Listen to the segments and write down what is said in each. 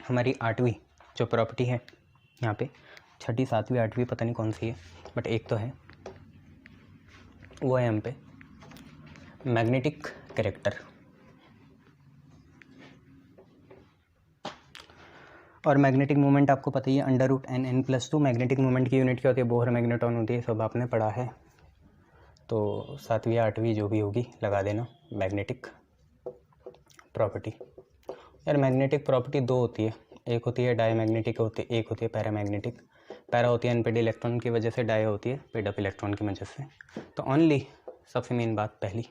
हमारी 8वीं जो प्रॉपर्टी है यहाँ पे, 6ठी 7वीं 8वीं पता नहीं कौन सी है, बट एक तो है, वो है हम पे मैग्नेटिक कैरेक्टर। और मैग्नेटिक मोमेंट आपको पता ही है, √n(n+2). मैग्नेटिक मोमेंट की यूनिट क्या होती है? बोहर मैग्नेटॉन होती है, सब आपने पढ़ा है। तो 7वीं 8वीं जो भी होगी लगा देना। मैग्नेटिक प्रॉपर्टी, यार मैग्नेटिक प्रॉपर्टी दो होती है, एक होती है डायमैग्नेटिक, एक होती है पैरामैग्नेटिक। पैरा होती है अनपेड इलेक्ट्रॉन की वजह से, डाय होती है पेड अप इलेक्ट्रॉन की वजह से। तो ओनली सबसे मेन बात पहली,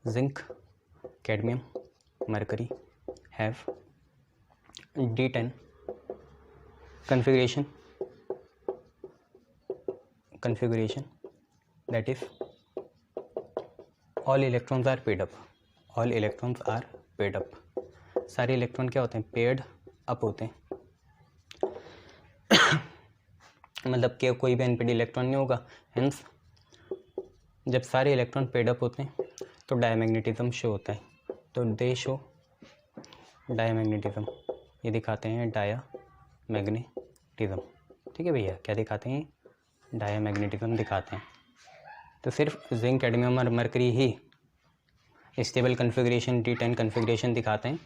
zinc, cadmium, mercury have D10 configuration that is all electrons are paired up। सारे इलेक्ट्रॉन क्या होते हैं? पेयर्ड अप होते हैं। मतलब कि कोई भी अनपेड इलेक्ट्रॉन नहीं होगा। हेंस जब सारे इलेक्ट्रॉन पेयर्ड अप होते हैं तो डायमैग्नेटिज्म शो होता है। तो दे शो डायमैग्नेटिज्म, ये दिखाते हैं डायमैग्नेटिज्म। ठीक है भैया, क्या दिखाते हैं? डायमैग्नेटिज्म दिखाते हैं। तो सिर्फ जिंक, कैडमियम और मरकरी ही स्टेबल कन्फिग्रेशन D10 कन्फिग्रेशन दिखाते हैं,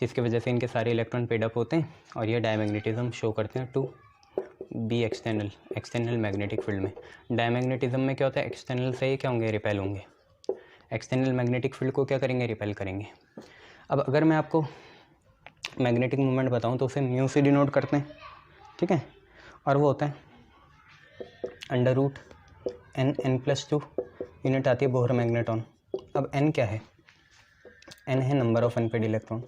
जिसकी वजह से इनके सारे इलेक्ट्रॉन पेड अप होते हैं और ये डायमैग्नेटिज्म शो करते हैं to be external magnetic field में। डायमैग्नेटिज्म में क्या होता है? एक्सटर्नल से ही क्या होंगे? रिपेल होंगे। एक्सटर्नल मैग्नेटिक फील्ड को क्या करेंगे? रिपेल करेंगे। अब अगर मैं आपको मैग्नेटिक मोमेंट बताऊं तो उसे म्यू से डिनोट करते हैं, ठीक है, और वो होता है √n(n+2), यूनिट आती है बोहर मैग्नेटॉन। अब n क्या है? n है नंबर ऑफ अनपेड इलेक्ट्रॉन,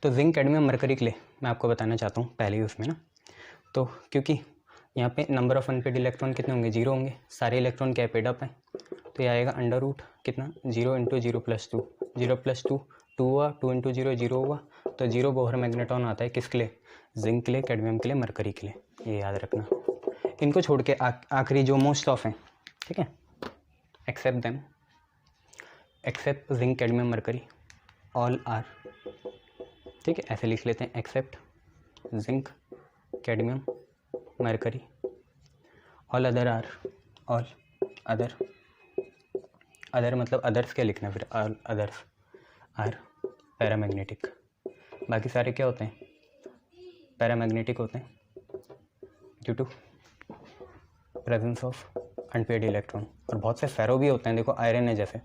तो जिंक, कैडमियम, मरकरी के लिए मैं आपको बताना चाहता हूँ पहले ही उसमें ना, तो क्योंकि यहाँ पे नंबर ऑफ अनपेड इलेक्ट्रॉन कितने होंगे? 0 होंगे। सारे इलेक्ट्रॉन क्या पेड अप हैं, तो ये आएगा अंडर रूट कितना? 0 × 0+2, 0+2 2 हुआ, 2 × 0 0 हुआ, तो 0 बोहर मैग्नेटॉन आता है किसके लिए? जिंक के लिए, कैडमियम के लिए, मरकरी के लिए। ये याद रखना। इनको छोड़ के आखिरी जो मोस्ट ऑफ हैं, ठीक है, except them, except zinc, cadmium, mercury, all are, ठीक है, ऐसे लिख लेते हैं, except zinc, cadmium, mercury, all other are, all other मतलब अदर्स क्या लिखना फिर? All others are paramagnetic. बाकी सारे क्या होते हैं? पैरामैग्नेटिक होते हैं due to presence of unpaired electron. और बहुत से फेरो भी होते हैं, देखो आयरन है जैसे,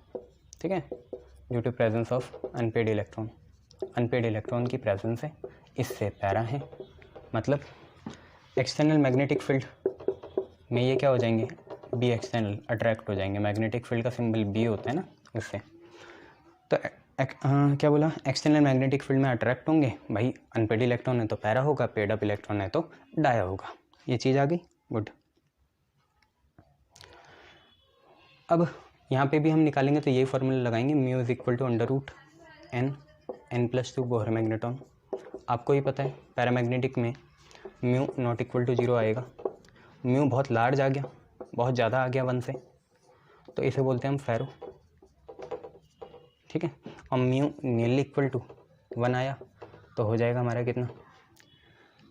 ठीक है, due to presence of unpaired electron. Unpaired electron की प्रेजेंस है, इससे पैरा है, मतलब एक्सटर्नल मैग्नेटिक फील्ड में ये क्या हो जाएंगे? बी एक्सटर्नल, अट्रैक्ट हो जाएंगे। मैग्नेटिक फील्ड का सिंबल बी होता है ना, उससे। तो क्या बोला? एक्सटर्नल मैग्नेटिक फील्ड में अट्रैक्ट होंगे। भाई अनपेड इलेक्ट्रॉन है तो पैरा होगा, पेड अप इलेक्ट्रॉन है तो डाया होगा। ये चीज़ आ गई? गुड। अब यहाँ पे भी हम निकालेंगे तो यही फॉर्मूला लगाएंगे, mu is equal to √n(n+2) Bohr magneton. आपको ही पता है पैरामैग्नेटिक में म्यू नॉट इक्वल टू 0 आएगा। म्यू बहुत लार्ज आ गया, बहुत ज़्यादा आ गया 1 से, तो इसे बोलते हैं हम फेरो, ठीक है। और म्यू नियरली इक्वल टू 1 आया तो हो जाएगा हमारा कितना?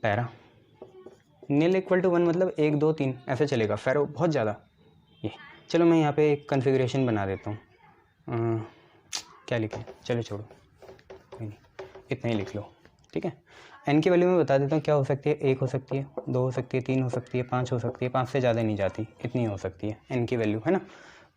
पैरा। नियरली इक्वल टू 1 मतलब 1 2 3 ऐसे चलेगा। फेरो बहुत ज़्यादा। ये चलो मैं यहाँ पे एक कन्फिग्रेशन बना देता हूँ। क्या लिखें? चलो छोड़ो, कोई नहीं, इतना ही लिख लो, ठीक है। एन की वैल्यू मैं बता देता हूँ क्या हो सकती है। 1 हो सकती है, 2 हो सकती है, 3 हो सकती है, 5 हो सकती है, 5 से ज़्यादा नहीं जाती, इतनी हो सकती है एन की वैल्यू, है ना।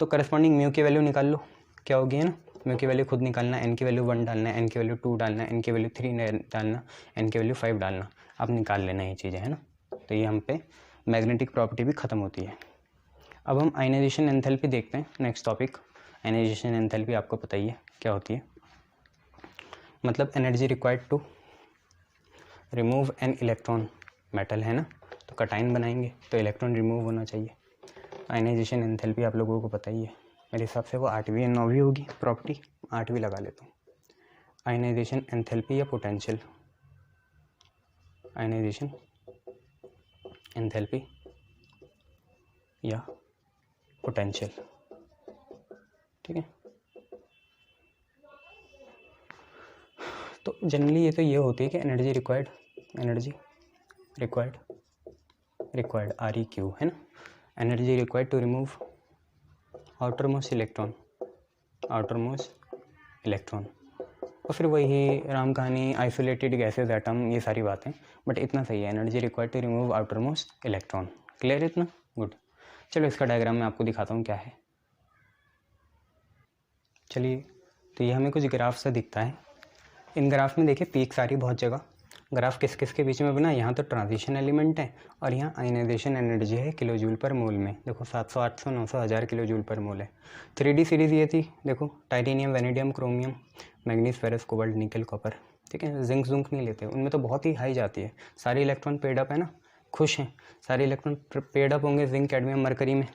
तो करस्पॉन्डिंग म्यू की वैल्यू निकाल लो, क्या होगी, है ना। म्यू की वैल्यू खुद निकालना, एन की वैल्यू 1 डालना, एन की वैल्यू 2 डालना, एन की वैल्यू 3 डालना, एन की वैल्यू 5 डालना। अब निकाल लेना ये चीज़ें, है ना। तो ये हम पे मैग्नेटिक प्रॉपर्टी भी ख़त्म होती है। अब हम आयनाइजेशन एंथैल्पी देखते हैं, नेक्स्ट टॉपिक। आयनाइजेशन एंथैल्पी आपको पता ही है क्या होती है, मतलब energy required to remove an electron. Metal है ना, तो कटाइन बनाएंगे तो इलेक्ट्रॉन रिमूव होना चाहिए। आयनाइजेशन एंथैल्पी आप लोगों को पता ही है, मेरे हिसाब से वो 8वीं या 9वीं होगी प्रॉपर्टी, 8वीं लगा लेता हूँ। आयनाइजेशन एंथैल्पी या पोटेंशियल, आयनाइजेशन एंथैल्पी या पोटेंशियल, ठीक है। तो जनरली ये तो ये होती है कि एनर्जी रिक्वायर्ड REQ है ना, energy required to remove outermost electron. और फिर वही राम कहानी, आइसोलेटेड गैसेज, एटम, ये सारी बातें, बट इतना सही है, energy required to remove outermost electron. Clear इतना? गुड। चलो इसका डायग्राम मैं आपको दिखाता हूँ क्या है। चलिए, तो ये हमें कुछ ग्राफ से दिखता है। इन ग्राफ में देखिए पीक सारी बहुत जगह, ग्राफ किस किस के बीच में बना, यहाँ तो ट्रांजिशन एलिमेंट है और यहाँ आयनाइजेशन एनर्जी है किलो जूल पर मोल में। देखो 700, 800, 900, 1000 किलो जूल पर मोल है। 3D सीरीज़ ये थी, देखो titanium, vanadium, chromium, manganese, ferrous, cobalt, nickel, copper. ठीक है, जिंक जुंक नहीं लेते, उनमें तो बहुत ही हाई जाती है। सारे इलेक्ट्रॉन पेड अप है ना, खुश हैं, सारे इलेक्ट्रॉन पेड अप होंगे। जिंक, कैडमियम, मरकरी में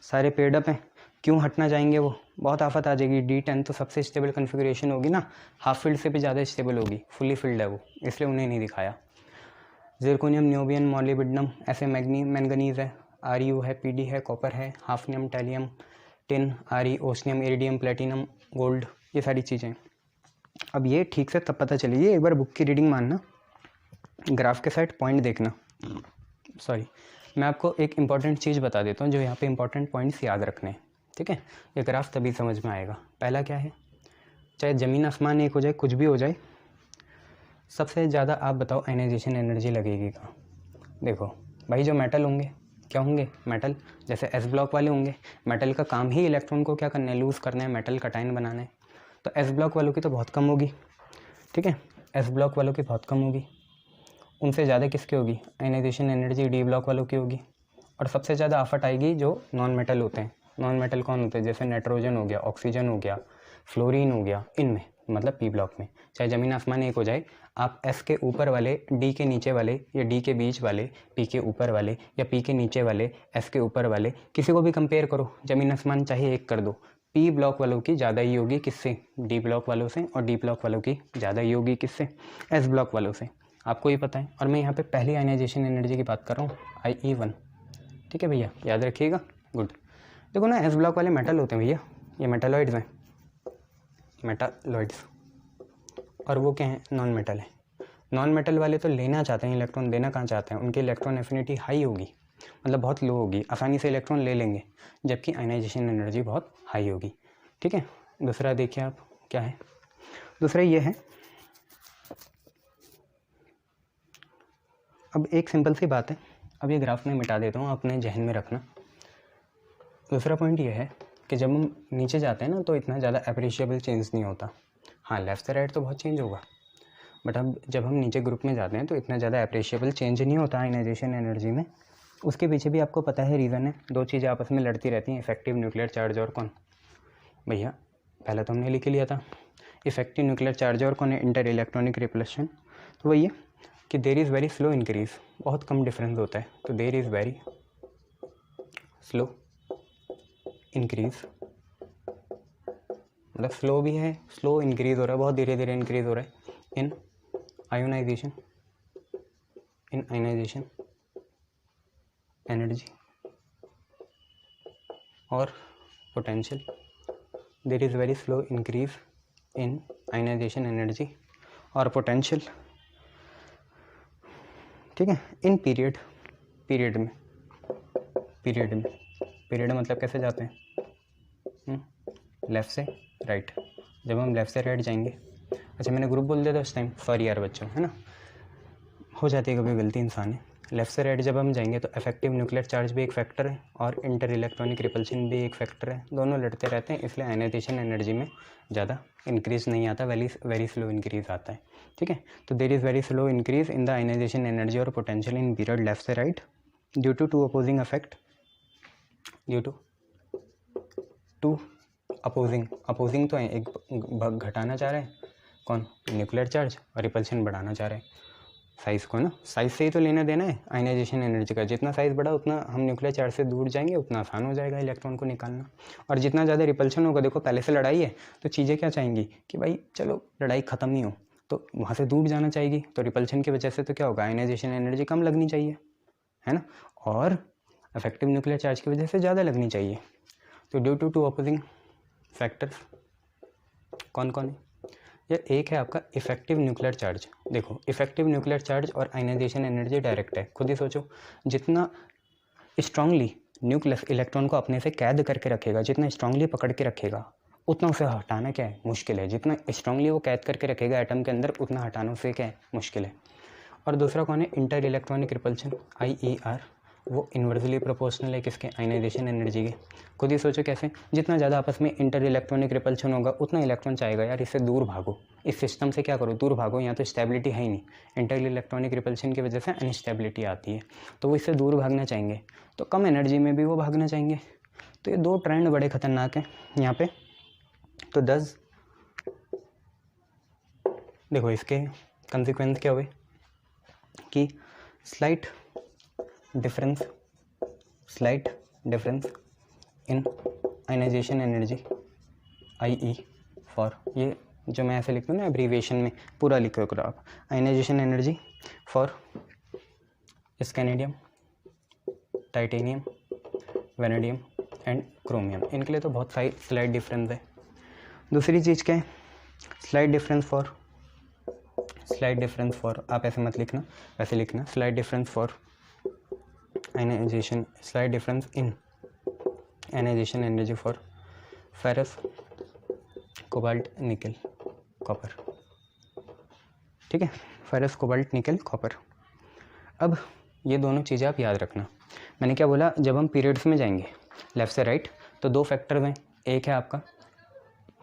सारे पेड अप हैं, क्यों हटना चाहेंगे वो, बहुत आफत आ जाएगी। D10 तो सबसे स्टेबल कन्फिगरेशन होगी ना, हाफ फील्ड से भी ज़्यादा स्टेबल होगी, फुली फील्ड है वो, इसलिए उन्हें नहीं दिखाया। जिरकोनियम, न्योबियम, मॉलिब्डेनम, ऐसे मैंगनीज है, RU है, PD है, कॉपर है, hafnium, thallium, tin, RE, osmium, iridium, platinum, gold, ये सारी चीज़ें। अब ये ठीक से तब पता चलेगी, एक बार बुक की रीडिंग मानना, ग्राफ के साइड पॉइंट देखना। सॉरी, मैं आपको एक इम्पॉर्टेंट चीज़ बता देता हूँ जो यहाँ पे इम्पॉर्टेंट पॉइंट्स याद रखने हैं। ठीक है, ये ग्राफ तभी समझ में आएगा। पहला क्या है, चाहे ज़मीन आसमान एक हो जाए, कुछ भी हो जाए, सबसे ज़्यादा आप बताओ आयनाइजेशन एनर्जी लगेगी कहाँ। देखो भाई, जो मेटल होंगे, क्या होंगे, मेटल, जैसे S ब्लॉक वाले होंगे, मेटल का काम ही इलेक्ट्रॉन को क्या करना है, लूज़ करना है, मेटल कटाइन बनाना है। तो S ब्लॉक वालों की तो बहुत कम होगी। ठीक है, S ब्लॉक वालों की बहुत कम होगी। उनसे ज़्यादा किसकी होगी, आयनाइजेशन एनर्जी D ब्लॉक वालों की होगी। और सबसे ज़्यादा आफत आएगी जो नॉन मेटल होते हैं। नॉन मेटल कौन होते हैं, जैसे नाइट्रोजन हो गया, ऑक्सीजन हो गया, फ्लोरीन हो गया, इनमें मतलब P ब्लॉक में। चाहे ज़मीन आसमान एक हो जाए, आप S के ऊपर वाले, D के नीचे वाले, या D के बीच वाले, P के ऊपर वाले, या P के नीचे वाले, S के ऊपर वाले, किसी को भी कंपेयर करो, ज़मीन आसमान चाहे एक कर दो, P ब्लॉक वालों की ज़्यादा ही होगी किससे, D ब्लॉक वालों से, और D ब्लॉक वालों की ज़्यादा ही होगी किससे, S ब्लॉक वालों से। आपको ही पता है। और मैं यहाँ पे पहली आयनाइजेशन एनर्जी की बात कर रहा हूँ, IE1। ठीक है भैया, याद रखिएगा। गुड। देखो ना, S ब्लॉक वाले मेटल होते हैं भैया, ये मेटालॉइड्स हैं, मेटालॉइड्स, और वो क्या हैं, नॉन मेटल है। नॉन मेटल वाले तो लेना चाहते हैं इलेक्ट्रॉन, देना कहाँ चाहते हैं, उनकी इलेक्ट्रॉन एफिनिटी हाई होगी, मतलब बहुत लो होगी, आसानी से इलेक्ट्रॉन ले लेंगे, जबकि आयनाइजेशन एनर्जी बहुत हाई होगी। ठीक है, दूसरा देखिए आप क्या है, दूसरा ये है, अब एक सिंपल सी बात है, अब ये ग्राफ में मिटा देता हूँ, अपने जहन में रखना। दूसरा पॉइंट ये है कि जब हम नीचे जाते हैं ना, तो इतना ज़्यादा अप्रिशिएबल चेंज नहीं होता। हाँ, लेफ़्ट से राइट तो बहुत चेंज होगा, बट अब जब हम नीचे ग्रुप में जाते हैं तो इतना ज़्यादा अप्रिशिएबल चेंज नहीं होता आयनाइजेशन एनर्जी में। उसके पीछे भी आपको पता है रीज़न है, दो चीज़ें आपस में लड़ती रहती हैं, इफेक्टिव न्यूक्लियर चार्ज और कौन, भैया पहले तो हमने लिख लिया था, इफेक्टिव न्यूक्लियर चार्ज और कौन है, इंटर इलेक्ट्रॉनिक रिपल्शन। तो वही है कि there is very slow increase, बहुत कम डिफरेंस होता है, तो there is very slow increase, मतलब स्लो भी है, स्लो इंक्रीज़ हो रहा है, बहुत धीरे धीरे इंक्रीज़ हो रहा है इन आयोनाइजेशन एनर्जी और potential. There is very slow increase in ionisation energy और पोटेंशियल। ठीक है, इन पीरियड मतलब कैसे जाते हैं, लेफ़्ट से राइट। जब हम लेफ़्ट से राइट जाएंगे, अच्छा मैंने ग्रुप बोल दिया था उस टाइम, सॉरी यार बच्चों, है ना, हो जाती है कभी गलती इंसान है। लेफ़्ट से राइट जब हम जाएंगे तो इफेक्टिव न्यूक्लियर चार्ज भी एक फैक्टर है और इंटर इलेक्ट्रॉनिक रिपल्शन भी एक फैक्टर है, दोनों लड़ते रहते हैं, इसलिए आयनाइजेशन एनर्जी में ज़्यादा इंक्रीज़ नहीं आता, वेरी स्लो इंक्रीज़ आता है। ठीक है, तो there is very slow increase in the ionisation energy और पोटेंशियल इन पीरियड लेफ़्ट से right due to two opposing effect, due to opposing तो है, एक घटाना चाह रहे हैं कौन, न्यूक्लियर चार्ज, और रिपल्शन बढ़ाना चाह रहे हैं साइज़ को ना, साइज़ से ही तो लेना देना है आयनाइजेशन एनर्जी का। जितना साइज़ बढ़ा उतना हम न्यूक्लियर चार्ज से दूर जाएंगे, उतना आसान हो जाएगा इलेक्ट्रॉन को निकालना। और जितना ज़्यादा रिपल्शन होगा, देखो पहले से लड़ाई है तो चीज़ें क्या चाहेंगी कि भाई चलो लड़ाई ख़त्म नहीं हो, तो वहाँ से दूर जाना चाहेगी, तो रिपल्शन की वजह से तो क्या होगा, आयनाइजेशन एनर्जी कम लगनी चाहिए, है ना, और इफेक्टिव न्यूक्लियर चार्ज की वजह से ज़्यादा लगनी चाहिए। तो due to two opposing factors कौन कौन है, या एक है आपका इफेक्टिव न्यूक्लियर चार्ज। देखो इफेक्टिव न्यूक्लियर चार्ज और आयनाइजेशन एनर्जी डायरेक्ट है, खुद ही सोचो। जितना स्ट्रांगली न्यूक्लियस इलेक्ट्रॉन को अपने से कैद करके रखेगा, जितना स्ट्रांगली पकड़ के रखेगा, उतना उसे हटाना क्या है, मुश्किल है। जितना स्ट्रांगली वो कैद करके रखेगा एटम के अंदर, उतना हटाना उसे क्या है, मुश्किल है। और दूसरा कौन है, इंटर इलेक्ट्रॉनिक रिपल्शन, IER, वो इन्वर्सली प्रोपोर्शनल है किसके, आयनाइजेशन एनर्जी के। खुद ही सोचो कैसे, जितना ज़्यादा आपस में इंटर इलेक्ट्रॉनिक रिपल्शन होगा उतना इलेक्ट्रॉन चाहेगा यार इससे दूर भागो, इस सिस्टम से क्या करो, दूर भागो, यहाँ तो स्टेबिलिटी है ही नहीं। इंटर इलेक्ट्रॉनिक रिपल्शन की वजह से अनस्टेबिलिटी आती है, तो वो इससे दूर भागना चाहेंगे, तो कम एनर्जी में भी वो भागना चाहेंगे। तो ये दो ट्रेंड बड़े खतरनाक हैं यहाँ पे। तो 10 देखो इसके कंसिक्वेंस क्या हुए कि slight difference in ionisation energy, IE for, ये जो मैं ऐसे लिखता हूँ ना एब्रीविएशन में, पूरा लिखो करो आप, ionisation energy for scandium, titanium, vanadium and chromium, इनके लिए तो बहुत सारी स्लाइट डिफरेंस है। दूसरी चीज़ क्या है, स्लाइट डिफरेंस फॉर, आप ऐसे मत लिखना, वैसे लिखना, slight difference for ionisation, slight difference in ionisation energy for ferrous, cobalt, nickel, copper. ठीक है, फेरस, कोबाल्ट, निकल, कॉपर। अब ये दोनों चीज़ें आप याद रखना। मैंने क्या बोला, जब हम पीरियड्स में जाएंगे लेफ़्ट से राइट, तो दो फैक्टर्स हैं, एक है आपका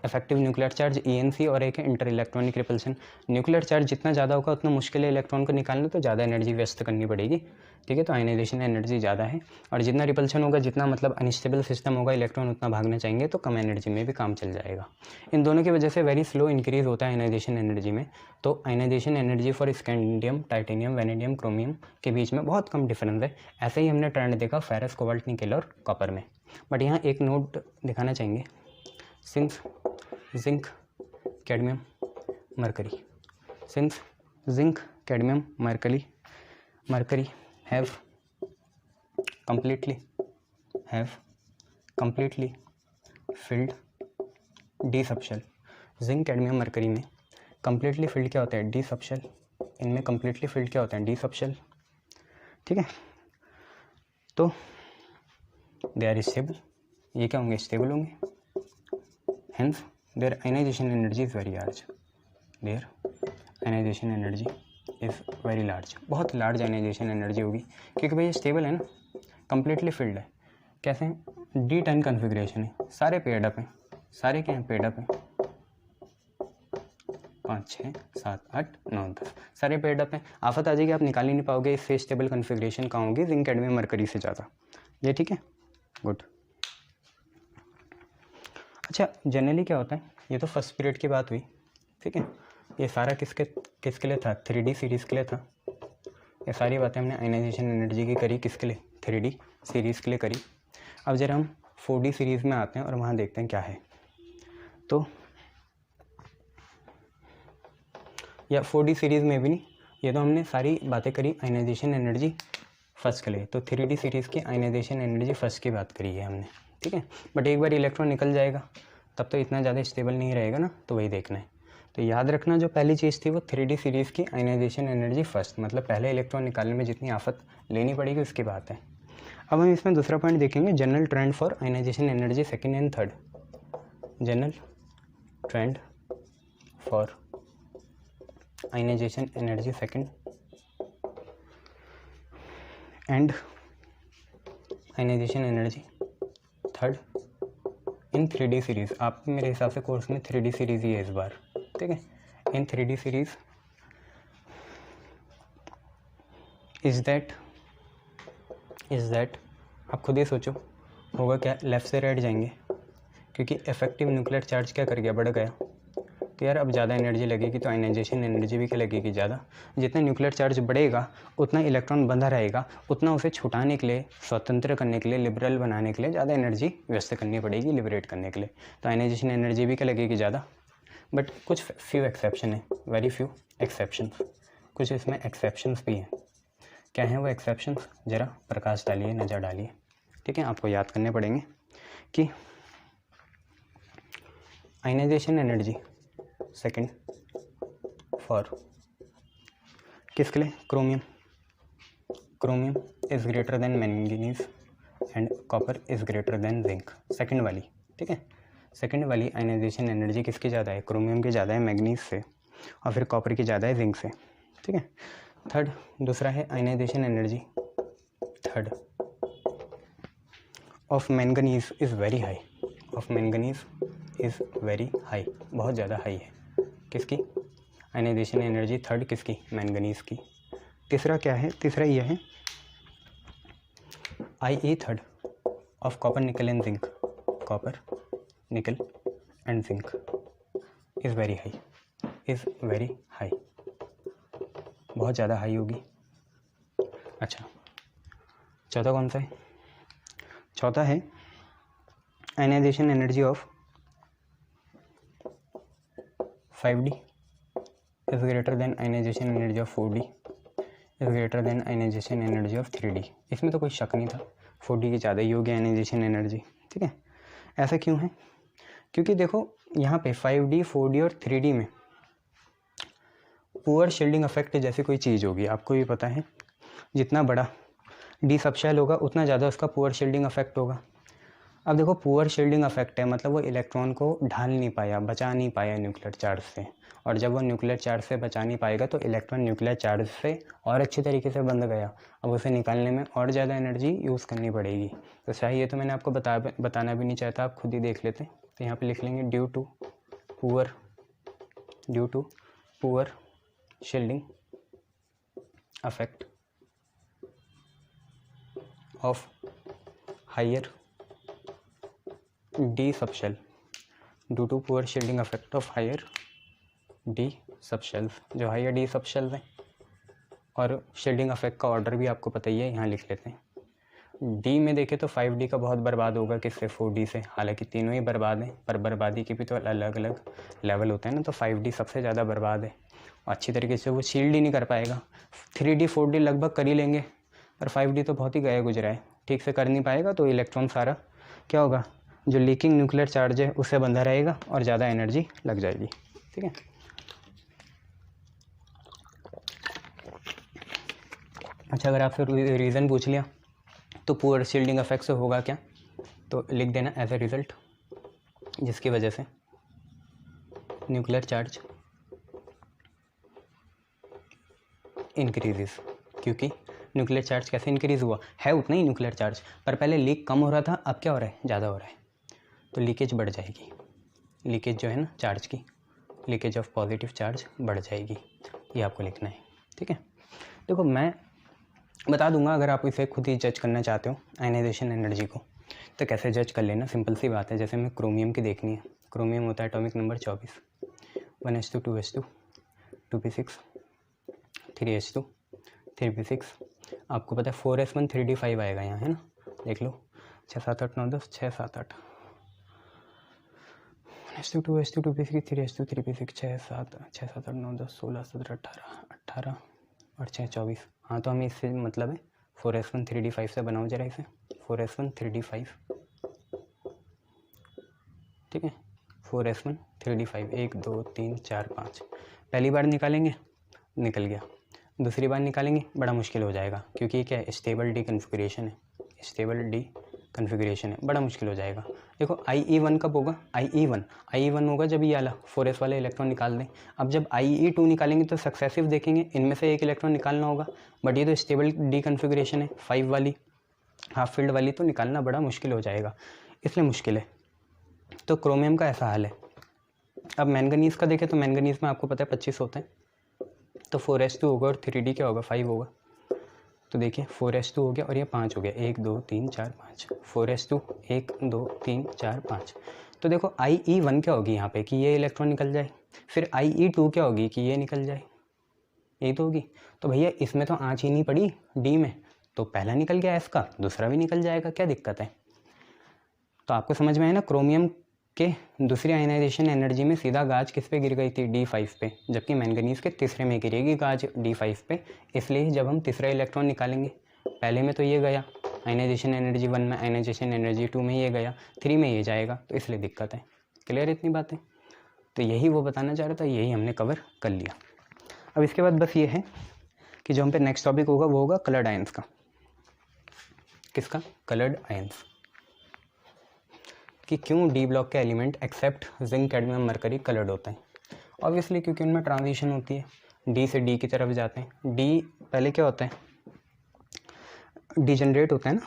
इफेक्टिव न्यूक्लियर चार्ज ENC और एक है inter electronic repulsion. Nuclear charge जितना ज़्यादा होगा उतना मुश्किल है इलेक्ट्रॉन को निकालना, तो ज़्यादा एनर्जी व्यस्त करनी पड़ेगी। ठीक है, तो आयनाइजेशन एनर्जी ज़्यादा है, और जितना रिपल्शन होगा, जितना मतलब अनस्टेबल सिस्टम होगा, इलेक्ट्रॉन उतना भागना चाहेंगे, तो कम एनर्जी में भी काम चल जाएगा। इन दोनों की वजह से वेरी स्लो इंक्रीज होता है आयनाइजेशन एनर्जी में। तो ionisation energy for scandium, titanium, vanadium, chromium के बीच में बहुत कम डिफरेंस है। ऐसे ही हमने ट्रेंड देखा फेरस, कोबाल्ट, निकल और कॉपर में। बट यहाँ एक नोट दिखाना चाहेंगे, since zinc, cadmium, mercury, since zinc, cadmium, mercury have completely filled d subshell। Zinc, cadmium, mercury में completely filled क्या होता है, d subshell। इनमें completely filled क्या होता है, d subshell। ठीक है, तो they are stable, ये क्या होंगे, स्टेबल होंगे। hence their ionization energy is very large, बहुत लार्ज आयनाइजेशन एनर्जी होगी, क्योंकि भाई ये स्टेबल है ना, कम्प्लीटली फिल्ड है। कैसे हैं, D10 कन्फिग्रेशन है, सारे पेड अप हैं, सारे क्या हैं, पेड अप हैं, 5 6 7 8 9 10 सारे पेड अप हैं। आफत आ जाएगी, आप निकाल ही नहीं पाओगे, इससे स्टेबल कन्फिग्रेशन कहाँ होगी, जिंक, कैडमियम, मरकरी से ज़्यादा। ये ठीक है, गुड। अच्छा, जनरली क्या होता है, ये तो फर्स्ट पीरियड की बात हुई, ठीक है, ये सारा किसके लिए था, 3D सीरीज़ के लिए था। ये सारी बातें हमने आयनाइजेशन एनर्जी की करी, किसके लिए, 3D सीरीज़ के लिए करी। अब जरा हम 4D सीरीज़ में आते हैं और वहाँ देखते हैं क्या है। तो या 4D सीरीज़ में भी नहीं, ये तो हमने सारी बातें करी आयनाइजेशन एनर्जी फर्स्ट के लिए, तो 3D सीरीज़ की आयनाइजेशन एनर्जी फर्स्ट की बात करी है हमने, ठीक है। बट एक बार इलेक्ट्रॉन निकल जाएगा तब तो इतना ज़्यादा स्टेबल नहीं रहेगा ना, तो वही देखना है। तो याद रखना, जो पहली चीज़ थी वो 3D सीरीज़ की आयनाइजेशन एनर्जी फर्स्ट, मतलब पहले इलेक्ट्रॉन निकालने में जितनी आफत लेनी पड़ेगी उसकी बात है। अब हम इसमें दूसरा पॉइंट देखेंगे, general trend for ionisation energy second and third. General trend for ionisation energy second and ionisation energy third in 3D series. आप मेरे हिसाब से कोर्स में 3D सीरीज़ ही है इस बार, ठीक है। इन 3D सीरीज़ इज़ दैट आप खुद ही सोचो होगा क्या, लेफ़्ट से राइट जाएंगे, क्योंकि इफेक्टिव न्यूक्लियर चार्ज क्या कर गया, बढ़ गया, तो यार अब ज़्यादा एनर्जी लगेगी, तो आयनाइजेशन एनर्जी भी क्या लगेगी, ज़्यादा। जितना न्यूक्लियर चार्ज बढ़ेगा उतना इलेक्ट्रॉन बंधा रहेगा, उतना उसे छुटाने के लिए, स्वतंत्र करने के लिए, लिबरल बनाने के लिए ज़्यादा एनर्जी व्यस्त करनी पड़ेगी, लिबरेट करने के लिए, तो आयनाइजेशन एनर्जी भी क्या लगेगी, ज़्यादा। बट कुछ फ्यू एक्सेप्शन है, वेरी फ्यू एक्सेप्शन, कुछ इसमें एक्सेप्शंस भी हैं। क्या हैं वो एक्सेप्शंस, ज़रा प्रकाश डालिए, नज़र डालिए, ठीक है। आपको याद करने पड़ेंगे कि आयनाइजेशन एनर्जी सेकंड फॉर किसके लिए? Chromium. Chromium is greater then manganese and copper is greater then zinc. Second वाली, ठीक है, सेकंड वाली आयनाइजेशन एनर्जी किसकी ज़्यादा है? क्रोमियम की ज़्यादा है मैंगनीज से, और फिर कॉपर की ज़्यादा है जिंक से, ठीक है। थर्ड, दूसरा है ionisation energy third of manganese is very high. Of manganese is very high, बहुत ज़्यादा हाई है। किसकी? आयनाइजेशन एनर्जी थर्ड किसकी? मैंगनीज की। तीसरा क्या है? तीसरा ये है IE third of copper nickel and zinc. Copper nickel and zinc is very high, is very high, बहुत ज़्यादा हाई होगी। अच्छा, चौथा कौन सा है? चौथा है ionisation energy of 5D is greater than ionisation energy of 4D is greater than ionisation energy of 3D। इसमें तो कोई शक नहीं था, 4D की ज़्यादा ही होगी आयनाइजेशन एनर्जी, ठीक है। ऐसा क्यों है? क्योंकि देखो यहाँ पे 5D 4D और 3D में पुअर शील्डिंग इफेक्ट जैसी कोई चीज़ होगी, आपको भी पता है। जितना बड़ा डी सबशेल होगा उतना ज़्यादा उसका पुअर शील्डिंग इफेक्ट होगा। अब देखो पुअर शील्डिंग इफेक्ट है मतलब वो इलेक्ट्रॉन को ढाल नहीं पाया, बचा नहीं पाया न्यूक्लियर चार्ज से, और जब वो न्यूक्लियर चार्ज से बचा नहीं पाएगा तो इलेक्ट्रॉन न्यूक्लियर चार्ज से और अच्छी तरीके से बंध गया। अब उसे निकालने में और ज़्यादा एनर्जी यूज़ करनी पड़ेगी। तो चाहिए तो मैंने आपको बताना भी नहीं चाहता, आप खुद ही देख लेते। तो यहाँ पर लिख लेंगे due to poor shielding effect of higher d subshell, due to poor shielding effect of higher d subshells, जो हायर डी सबशेल्स हैं। और शील्डिंग इफेक्ट का ऑर्डर भी आपको पता ही है, यहाँ लिख लेते हैं। डी में देखें तो 5D का बहुत बर्बाद होगा, किससे? 4D से। हालांकि तीनों ही बर्बाद हैं, पर बर्बादी के भी तो अलग अलग लेवल होते हैं ना, तो 5D सबसे ज़्यादा बर्बाद है, अच्छी तरीके से वो शील्ड ही नहीं कर पाएगा। 3D 4D लगभग कर ही लेंगे, पर 5D तो बहुत ही गया गुजरा है, ठीक से कर नहीं पाएगा। तो इलेक्ट्रॉन सारा क्या होगा? जो लीकिंग न्यूक्लियर चार्ज है उससे बंधा रहेगा और ज़्यादा एनर्जी लग जाएगी, ठीक है। अच्छा, अगर आपसे रीज़न पूछ लिया तो पुअर शील्डिंग इफेक्ट से होगा क्या, तो लिख देना एज ए रिजल्ट, जिसकी वजह से न्यूक्लियर चार्ज इंक्रीजेस। क्योंकि न्यूक्लियर चार्ज कैसे इंक्रीज़ हुआ? है उतना ही न्यूक्लियर चार्ज, पर पहले लीक कम हो रहा था, अब क्या हो रहा है? ज़्यादा हो रहा है, तो लीकेज बढ़ जाएगी। लीकेज जो है ना चार्ज की, लीकेज ऑफ पॉजिटिव चार्ज बढ़ जाएगी, ये आपको लिखना है, ठीक है। देखो मैं बता दूंगा, अगर आप इसे खुद ही जज करना चाहते हो आयनाइजेशन एनर्जी को, तो कैसे जज कर लेना, सिंपल सी बात है। जैसे हमें क्रोमियम की देखनी है, क्रोमियम होता है atomic number 24, 1s2 2s2 2p6 3s2 3p6, आपको पता है 4s1 3d5 आएगा यहाँ, है ना, देख लो 6 7 8 9 10 6 7 8 1s2 2s2 2p6 3s2 3p6 6 7 8 9 10 16 17 18 और 6 24। हाँ, तो हमें इससे मतलब है 4s1 3d5 से बनाओ जरा इसे, 4s1 3d5, ठीक है, 4s1 3d5 1 2 3 4 5। पहली बार निकालेंगे, निकल गया। दूसरी बार निकालेंगे, बड़ा मुश्किल हो जाएगा, क्योंकि ये क्या है? स्टेबल डी कन्फिगरेशन है, स्टेबल डी कन्फिगरेशन है, बड़ा मुश्किल हो जाएगा। देखो IE1 कब होगा? IE1 होगा जब ये वाला 4s वाले इलेक्ट्रॉन निकाल दें। अब जब IE2 निकालेंगे तो सक्सेसिव देखेंगे, इनमें से एक इलेक्ट्रॉन निकालना होगा, बट ये तो स्टेबल डी कन्फिगरेशन है, 5 वाली हाफ फील्ड वाली, तो निकालना बड़ा मुश्किल हो जाएगा, इसलिए मुश्किल है। तो क्रोमियम का ऐसा हाल है। अब मैंगनीज का देखें तो मैंगनीज में आपको पता है 25 होते हैं, तो 4s2 होगा और 3d क्या होगा? 5 होगा। तो देखिए 4s2 हो गया और ये 5 हो गया, 1 2 3 4 5, 4s2 1 2 3 4 5। तो देखो IE1 क्या होगी यहाँ पे कि ये इलेक्ट्रॉन निकल जाए, फिर IE2 क्या होगी कि ये निकल जाए, यही तो होगी। तो भैया इसमें तो आँच ही नहीं पड़ी डी में, तो पहला निकल गया इसका, दूसरा भी निकल जाएगा, क्या दिक्कत है? तो आपको समझ में आया ना, क्रोमियम के दूसरी आयनाइजेशन एनर्जी में सीधा गाज किस पे गिर गई थी? D5 पे, जबकि मैंगनीज के तीसरे में गिरेगी गाज D5 पे। इसलिए जब हम तीसरा इलेक्ट्रॉन निकालेंगे, पहले में तो ये गया आयनाइजेशन एनर्जी 1 में, आयनाइजेशन एनर्जी 2 में ये गया, 3 में ये जाएगा, तो इसलिए दिक्कत है। क्लियर इतनी बातें? तो यही वो बताना चाह रहा था, यही हमने कवर कर लिया। अब इसके बाद बस ये है कि जो हम पे नेक्स्ट टॉपिक होगा वो होगा कलर्ड आयंस का। किसका? Coloured ions. कि क्यों डी ब्लॉक के element except zinc, cadmium, mercury coloured होते हैं। ऑब्वियसली क्योंकि उनमें ट्रांजिशन होती है, डी से डी की तरफ जाते हैं। डी पहले क्या होता है? डीजनरेट होता है ना,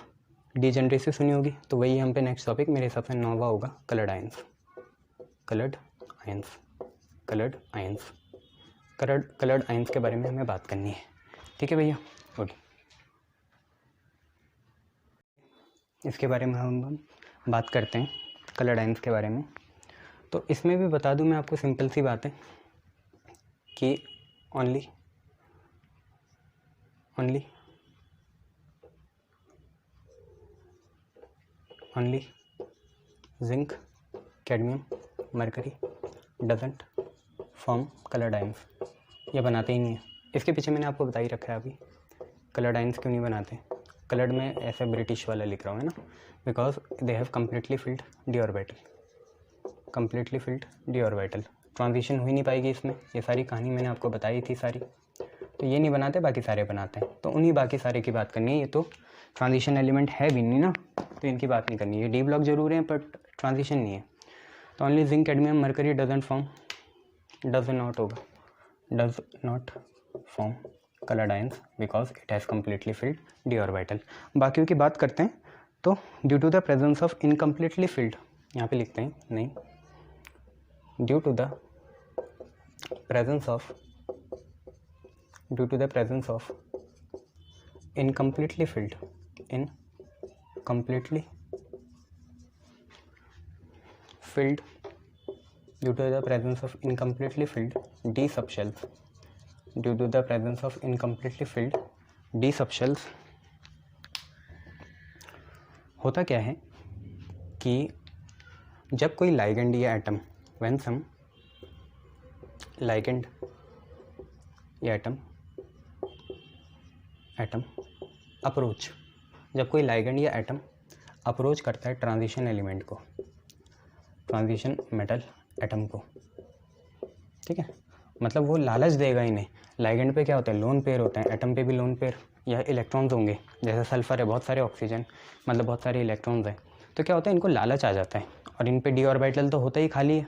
डीजनरेसी सुनी होगी, तो वही हम पे नेक्स्ट टॉपिक मेरे हिसाब से 9वां होगा, coloured ions. Coloured ions, coloured ions, coloured ions के बारे में हमें बात करनी है। ठीक है भैया, ओके। इसके बारे में हम बात करते हैं, कलर्ड आयंस के बारे में। तो इसमें भी बता दूं मैं आपको, सिंपल सी बात है कि only zinc, cadmium, mercury doesn't form coloured ions. ये बनाते ही नहीं है। इसके पीछे मैंने आपको बता ही रखा है अभी, कलर्ड आयंस क्यों नहीं बनाते। कलर्ड में ऐसे ब्रिटिश वाला लिख रहा हूँ, है ना, because they have completely filled d orbital, completely filled d orbital. Transition हो ही नहीं पाएगी इसमें। ये सारी कहानी मैंने आपको बताई थी सारी, तो ये नहीं बनाते, बाकी सारे बनाते हैं। तो उन्हीं बाकी सारे की बात करनी है। ये तो ट्रांजिशन एलिमेंट है भी नहीं ना, तो इनकी बात नहीं करनी है। ये डी ब्लॉक जरूर है बट ट्रांजिशन नहीं है। तो only zinc, cadmium, mercury doesn't form, does not form coloured ions because it has completely filled d orbital. बाकियों की बात करते हैं। तो due to the presence of incompletely filled, यहाँ पे लिखते हैं नहीं, due to the presence of incompletely filled due to the presence of incompletely filled D subshells, due to the presence of incompletely filled D subshells, होता क्या है कि जब कोई लाइगेंड या एटम, व्हेन सम लाइगेंड या एटम अप्रोच, जब कोई लाइगेंड या एटम अप्रोच करता है ट्रांजिशन एलिमेंट को, ट्रांजिशन मेटल एटम को, ठीक है, मतलब वो लालच देगा इन्हें। लाइगेंड पे क्या होता है? लोन पेयर होते हैं, एटम पे भी लोन पेयर या इलेक्ट्रॉन्स होंगे, जैसे सल्फर है, बहुत सारे ऑक्सीजन, मतलब बहुत सारे इलेक्ट्रॉन्स हैं। तो क्या होता है, इनको लालच आ जाता है और इन पे डी ऑर्बिटल तो होता ही खाली है।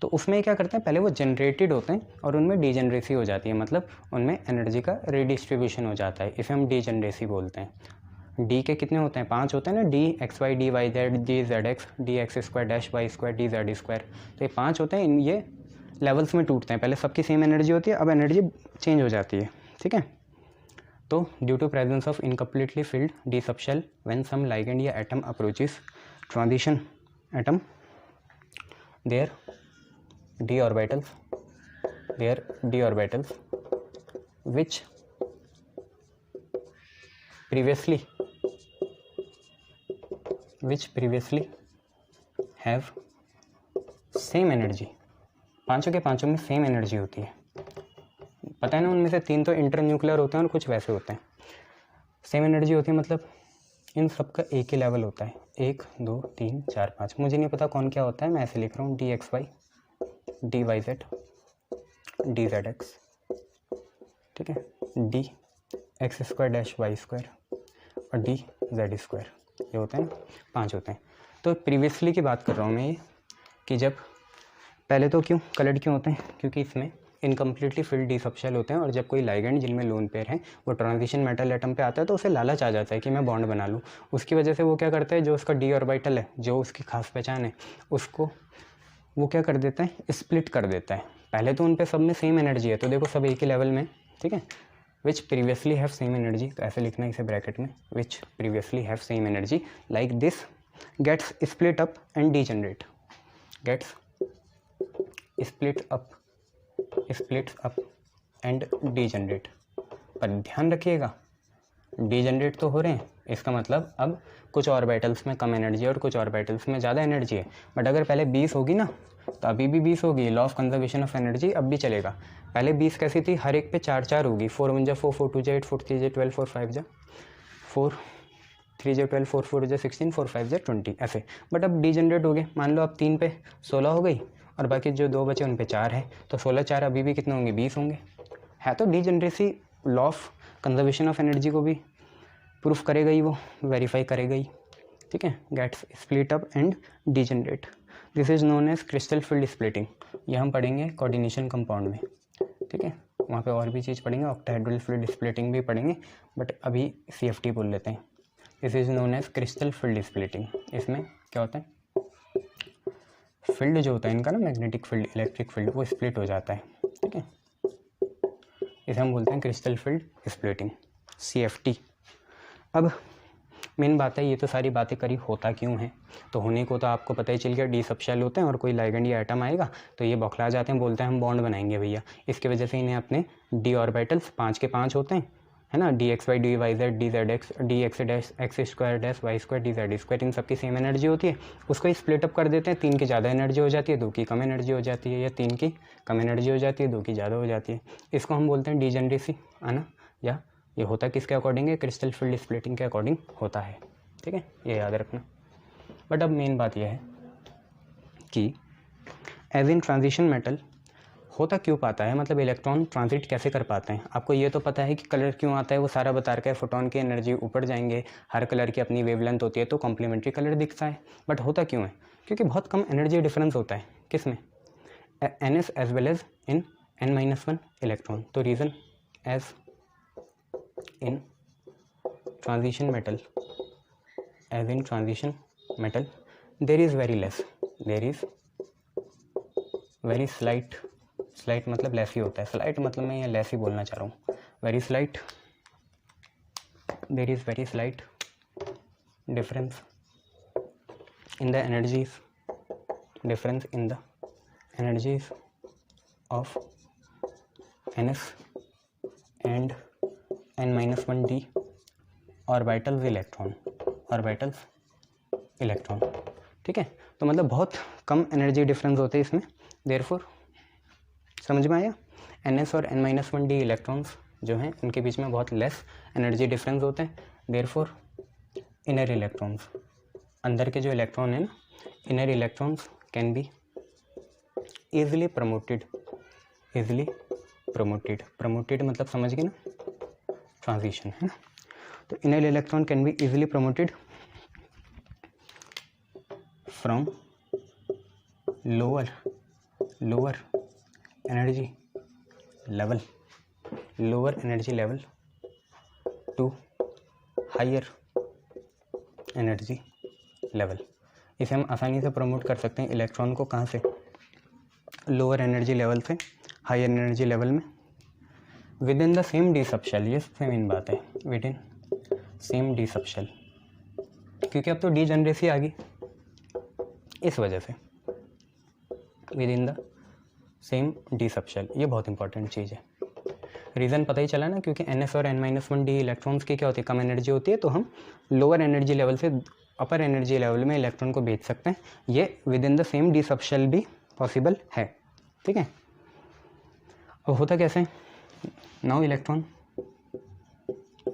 तो उसमें क्या करते हैं, पहले वो जनरेटेड होते हैं और उनमें डीजनरेसी हो जाती है, मतलब उनमें एनर्जी का रीडिस्ट्रीब्यूशन हो जाता है। इसे हम डीजनरेसी बोलते हैं। डी के कितने होते हैं? 5 होते हैं ना, d x y, d y z, d z x, d x square dash y square, d z square. तो ये 5 होते हैं। ये लेवल्स में टूटते हैं। पहले सबकी सेम एनर्जी होती है, अब एनर्जी चेंज हो जाती है, ठीक है। तो due to presence of incompletely filled D subshell when some ligand या atom approaches transition atom, there d orbitals which previously have same energy, पांचों के पांचों में सेम एनर्जी होती है। पता है ना, उनमें से 3 तो इंटरन्यूक्लियर होते हैं और कुछ वैसे होते हैं। सेम एनर्जी होती है मतलब इन सब का एक ही लेवल होता है, 1 2 3 4 5। मुझे नहीं पता कौन क्या होता है, मैं ऐसे लिख रहा हूँ, d x y, d y z, d z x, ठीक है, d x square dash y square और डी जेड स्क्वायर। ये होते हैं 5 होते हैं। तो प्रीवियसली की बात कर रहा हूँ मैं, ये कि जब पहले तो क्यों कलर्ड क्यों होते हैं, क्योंकि इसमें इनकम्प्लीटली फिल्ड डी सबशेल होते हैं और जब कोई लाइगेंड जिनमें लोन पेयर है वो ट्रांजिशन मेटल एटम पे आता है तो उसे लालच आ जाता है कि मैं बॉन्ड बना लूँ। उसकी वजह से वो क्या करता है, जो उसका डी ऑर्बिटल है, जो उसकी खास पहचान है, उसको वो क्या कर देता है, स्प्लिट कर देता है। पहले तो उन पे सब में सेम एनर्जी है, तो देखो सब एक ही लेवल में, ठीक है। Which previously have same energy, तो ऐसे लिखना है इसे ब्रैकेट में, which previously have same energy like this gets split up and degenerate, gets split up and degenerate. पर ध्यान रखिएगा, डीजनरेट तो हो रहे हैं, इसका मतलब अब कुछ ऑर्बिटल्स में कम एनर्जी है और कुछ ऑर्बिटल्स में ज़्यादा एनर्जी है। बट अगर पहले 20 होगी ना, तो अभी भी 20 होगी। Law of conservation of energy अब भी चलेगा। पहले 20 कैसी थी, हर एक पे 4 4 होगी, 4 1 जा 4, 4 2 जा 8, 4 3 जा 12, 4 5 जा 4, 3 जा 12, 4 4 जा 16, 4 5 जा 20, ऐसे। बट अब डीजनरेट हो गए, मान लो अब 3 पे 16 हो गई और बाकी जो 2 बचे उन पे 4 है, तो 16 4 अभी भी कितने होंगे, 20 होंगे। है तो degeneracy, law of conservation of energy को भी प्रूफ करेगा ही, वो वेरीफाई करेगा ही, ठीक है। Gets split up and degenerate, this is known as crystal field splitting. ये हम पढ़ेंगे कोऑर्डिनेशन कंपाउंड में, ठीक है। वहाँ पे और भी चीज़ पढ़ेंगे, ऑक्टाहेड्रल फील्ड स्प्लिटिंग भी पढ़ेंगे, बट अभी CFT बोल लेते हैं। This is known as crystal field splitting. इसमें क्या होता है, फील्ड जो होता है इनका ना, मैग्नेटिक फील्ड, इलेक्ट्रिक फील्ड, वो स्प्लिट हो जाता है, ठीक है। इसे हम बोलते हैं क्रिस्टल फील्ड स्प्लिटिंग, CFT। अब मेन बात है, ये तो सारी बातें करी, होता क्यों है, तो होने को तो आपको पता ही चल गया, डी सबशेल होते हैं और कोई लाइगेंड या एटम आएगा तो ये बौखला जाते हैं, बोलते हैं हम बॉन्ड बनाएंगे भैया। इसकी वजह से इन्हें अपने डी ऑर्बिटल्स 5 के 5 होते हैं, है ना, DXY DYZ DZX DX dash X square dash Y square DZ square, इन सबकी सेम एनर्जी होती है। उसको स्प्लिट अप कर देते हैं, 3 की ज़्यादा एनर्जी हो जाती है, 2 की कम एनर्जी हो जाती है, या 3 की कम एनर्जी हो जाती है, 2 की ज़्यादा हो जाती है। इसको हम बोलते हैं डीजनरेसी, है ना। या ये होता किसके अकॉर्डिंग है, क्रिस्टल फील्ड स्प्लिटिंग के अकॉर्डिंग होता है, ठीक है, ये याद रखना। बट अब मेन बात यह है कि एज इन ट्रांजिशन मेटल होता क्यों पाता है, मतलब इलेक्ट्रॉन ट्रांजिट कैसे कर पाते हैं। आपको ये तो पता है कि कलर क्यों आता है, वो सारा बता रखा है, फोटोन की एनर्जी ऊपर जाएंगे, हर कलर की अपनी वेवलेंथ होती है तो कॉम्प्लीमेंट्री कलर दिखता है। बट होता क्यों है, क्योंकि बहुत कम एनर्जी डिफरेंस होता है, किस में, NS as well as in N-1 electron. तो reason as in transition metal, as in transition metal there is very less, there is very slight, slight मतलब लेस ही होता है, स्लाइट मतलब मैं ये लेस ही बोलना चाह रहा हूँ, very slight, there is very slight difference in the energies, difference in the energies of NS and N-1D orbitals electron, orbitals electron, ठीक है। तो मतलब बहुत कम एनर्जी डिफरेंस होते हैं इसमें, देयरफॉर समझ में आया, NS और N-1D इलेक्ट्रॉन्स जो हैं उनके बीच में बहुत लेस एनर्जी डिफरेंस होते हैं, देयरफॉर इनर इलेक्ट्रॉन्स, अंदर के जो इलेक्ट्रॉन है ना, inner electrons can be easily promoted, easily promoted, promoted मतलब समझ गए ना, ट्रांजिशन, है ना। तो inner electron can be easily promoted from lower energy level, lower energy level to higher energy level. इसे हम आसानी से प्रमोट कर सकते हैं इलेक्ट्रॉन को, कहाँ से, लोअर एनर्जी लेवल से हायर एनर्जी लेवल में, with in the same D subshell. ये सबसे मेन बात है, with in same D subshell, क्योंकि अब तो डीजनरेसी आ गई, इस वजह से with in the same D subshell, ये बहुत इंपॉर्टेंट चीज़ है। रीज़न पता ही चला ना, क्योंकि NS और N-1D इलेक्ट्रॉन्स की क्या होती है, कम एनर्जी होती है, तो हम लोअर एनर्जी लेवल से अपर एनर्जी लेवल में इलेक्ट्रॉन को भेज सकते हैं। ये with in the same D subshell भी पॉसिबल है, ठीक है। अब होता कैसे, now electron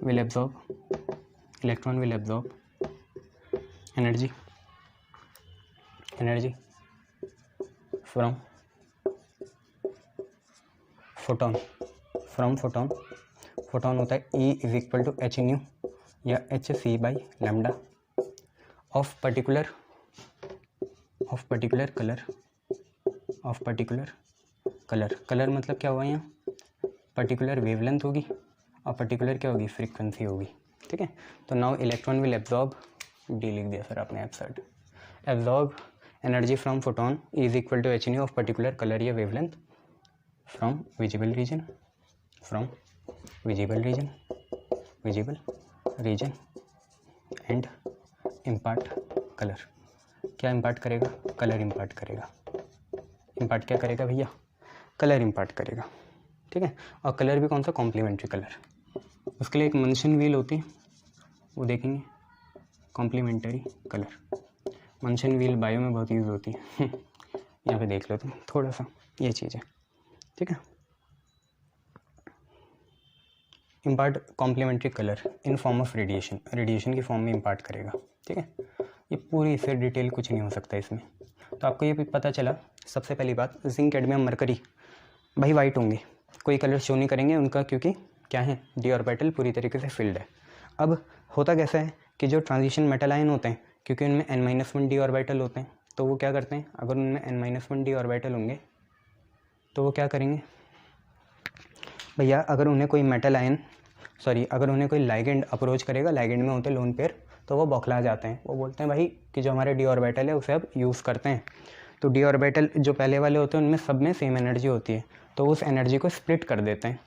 will absorb, electron will absorb energy, energy from photon, from photon, photon होता है E is equal to H nu या HC by lambda of particular colour, of particular colour, colour मतलब क्या हुआ यहाँ, पर्टिकुलर वेवलेंथ होगी और particular क्या होगी, फ्रीक्वेंसी होगी, ठीक है। तो now electron will absorb, D लिख दिया सर आपने absurd, absorb energy from photon is equal to H nu of particular colour या wavelength from visible region, from visible region, visible region and impart colour. क्या impart करेगा, colour impart करेगा, impart क्या करेगा भैया, कलर इम्पार्ट करेगा, ठीक है। और कलर भी कौन सा, कॉम्प्लीमेंट्री कलर। उसके लिए एक मंशन व्हील होती है, वो देखेंगे, कॉम्प्लीमेंट्री कलर। मंशन व्हील बायो में बहुत यूज़ होती है यहाँ पे देख लो तुम थोड़ा सा, ये चीज़ है, ठीक है। Impart complementary colour in form of radiation, radiation की फॉर्म में इम्पार्ट करेगा, ठीक है। ये पूरी इससे डिटेल कुछ नहीं हो सकता इसमें। तो आपको ये भी पता चला, सबसे पहली बात, जिंक कैडमियम मरकरी भाई वाइट होंगे, कोई कलर शो नहीं करेंगे उनका, क्योंकि क्या है, डी ऑर्बिटल पूरी तरीके से फिल्ड है। अब होता कैसा है कि जो ट्रांजिशन मेटल आयन होते हैं, क्योंकि उनमें n-1 डी ऑर्बिटल होते हैं, तो वो क्या करते हैं, अगर उनमें n-1 डी ऑर्बिटल होंगे तो वो क्या करेंगे भैया, अगर उन्हें कोई मेटल आयन अगर उन्हें कोई लाइगेंड अप्रोच करेगा, लाइगेंड में होते लोन पेयर, तो वो बौखला जाते हैं। वो बोलते हैं भाई कि जो हमारे डी ऑर्बिटल है उसे अब यूज़ करते हैं। तो डी ऑर्बिटल जो पहले वाले होते हैं उनमें सब में सेम एनर्जी होती है, तो उस एनर्जी को स्प्लिट कर देते हैं।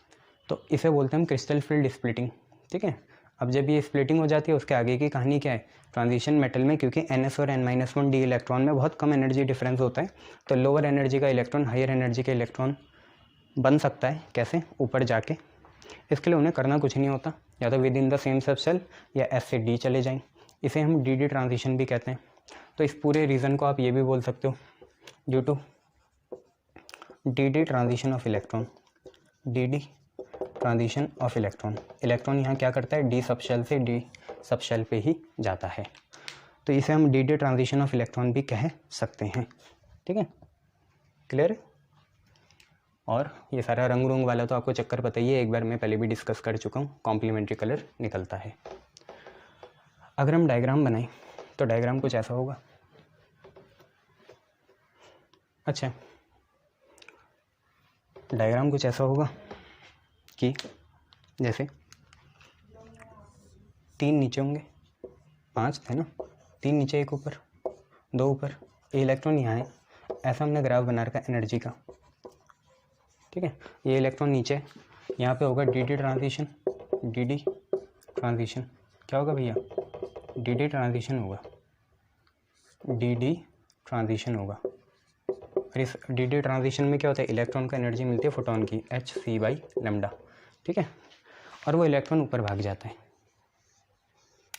तो इसे बोलते हैं हम क्रिस्टल फील्ड स्प्लिटिंग। ठीक है, अब जब ये स्प्लिटिंग हो जाती है, उसके आगे की कहानी क्या है, ट्रांजिशन मेटल में क्योंकि NS और n-1 डी इलेक्ट्रॉन में बहुत कम एनर्जी डिफरेंस होता है, तो लोअर एनर्जी का इलेक्ट्रॉन हायर एनर्जी के इलेक्ट्रॉन बन सकता है। कैसे, ऊपर जाके। इसके लिए उन्हें करना कुछ नहीं होता, या तो विद इन द सेम सब सेल या S से D चले जाएं। इसे हम DD ट्रांजिशन भी कहते हैं। तो इस पूरे रीज़न को आप ये भी बोल सकते हो, due to DD transition of electron. DD transition of electron, electron यहाँ क्या करता है, D सब शेल से D सब शेल पे ही जाता है, तो इसे हम DD ट्रांजिशन ऑफ इलेक्ट्रॉन भी कह सकते हैं। ठीक है, क्लियर है। और ये सारा रंग रूंग वाला तो आपको चक्कर पता ही है, एक बार मैं पहले भी डिस्कस कर चुका हूँ। कॉम्प्लीमेंट्री कलर निकलता है। अगर हम डायग्राम बनाएं तो डायग्राम कुछ ऐसा होगा। अच्छा, डायग्राम कुछ ऐसा होगा कि जैसे 3 नीचे होंगे, 5 थे ना, 3 नीचे 1 ऊपर 2 ऊपर, ये इलेक्ट्रॉन यहाँ है। ऐसा हमने ग्राफ बना रखा है एनर्जी का। ठीक है, ये इलेक्ट्रॉन नीचे, यहाँ पे होगा DD ट्रांजिशन। DD ट्रांजिशन क्या होगा भैया, DD ट्रांजिशन होगा, DD ट्रांजिशन होगा। और इस DD ट्रांजिशन में क्या होता है, इलेक्ट्रॉन को एनर्जी मिलती है फोटोन की, hc/λ। ठीक है, और वो इलेक्ट्रॉन ऊपर भाग जाता है।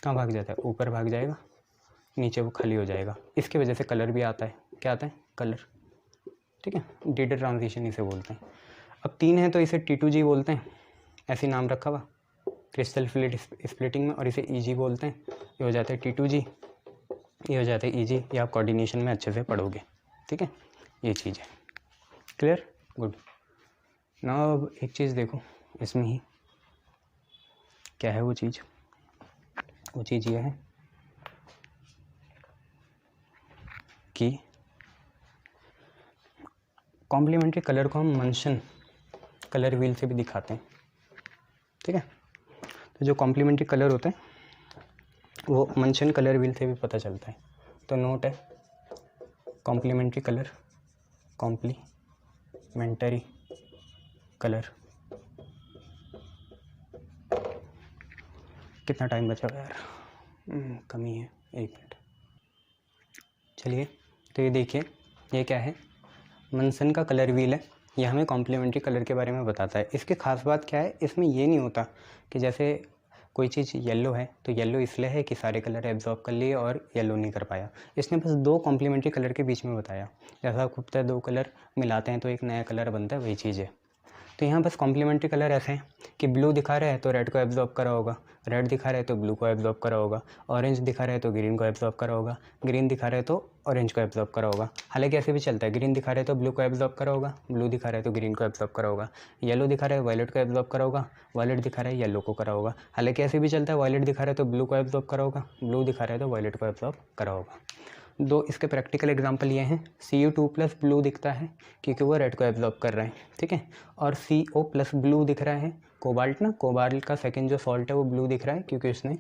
कहाँ भाग जाता है, ऊपर भाग जाएगा, नीचे वो खाली हो जाएगा। इसकी वजह से कलर भी आता है। क्या आता है, कलर। ठीक है, DD ट्रांजिशन इसे बोलते हैं। अब 3 है तो इसे T2G बोलते हैं, ऐसे नाम रखा हुआ क्रिस्टल फील्ड स्प्लिटिंग में, और इसे EG बोलते हैं। ये हो जाता है T2G, ये हो जाता है EG। ये आप कोऑर्डिनेशन में अच्छे से पढ़ोगे। ठीक है, ये चीज़ है। Clear, good. नाउ अब एक चीज़ देखो इसमें ही, क्या है वो चीज़ ये है कि कॉम्प्लीमेंट्री कलर को हम मंशन कलर व्हील से भी दिखाते हैं। ठीक है, तो जो कॉम्प्लीमेंट्री कलर होते हैं वो मंशन कलर व्हील से भी पता चलता है। तो नोट है, कॉम्प्लीमेंट्री कलर, कॉम्प्लीमेंटरी कलर। कितना टाइम बचा यार, कमी है, 1 मिनट। चलिए, तो ये देखिए, ये क्या है, मंसन का कलर व्हील है। ये हमें कॉम्प्लीमेंट्री कलर के बारे में बताता है। इसकी खास बात क्या है, इसमें ये नहीं होता कि जैसे कोई चीज़ येलो है तो येलो इसलिए है कि सारे कलर एब्जॉर्ब कर लिए और येलो नहीं कर पाया। इसने बस 2 कॉम्प्लीमेंट्री कलर के बीच में बताया। जैसा आपको पता है 2 कलर मिलाते हैं तो एक नया कलर बनता है, वही चीज़ है। तो यहाँ बस कॉम्प्लीमेंट्री कलर ऐसे हैं कि ब्लू दिखा रहा है तो रेड को एब्जॉर्ब करा होगा, रेड दिखा रहा है तो ब्लू को एब्जॉर्ब करा होगा, ऑरेंज दिखा रहा है तो ग्रीन को एब्जॉर्ब करा होगा, ग्रीन दिखा रहा है तो ऑरेंज को एब्जॉर्ब करा होगा। हालांकि ऐसे भी चलता है, ग्रीन दिखा रहा है तो ब्लू को एब्जॉर्ब करा होगा, ब्लू दिखा रहा है तो ग्रीन को एब्जॉर्ब करा होगा, येलो दिखा रहा है वायलेट को एब्जॉर्ब करा होगा, वायलेट दिखा रहा है येलो को करा होगा। हालांकि ऐसे भी चलता है, वायलेट दिखा रहा है तो ब्लू को एब्जॉर्ब करा होगा, ब्लू दिखा रहा है तो वायलेट को एब्जॉर्ब करा होगा। 2 इसके प्रैक्टिकल एग्जांपल ये हैं, Cu2+ ब्लू दिखता है क्योंकि वो रेड को एब्जॉर्ब कर रहा है। ठीक है, और CO+ ब्लू दिख रहा है, कोबाल्ट ना, कोबाल्ट का सेकंड जो सॉल्ट है वो ब्लू दिख रहा है क्योंकि उसने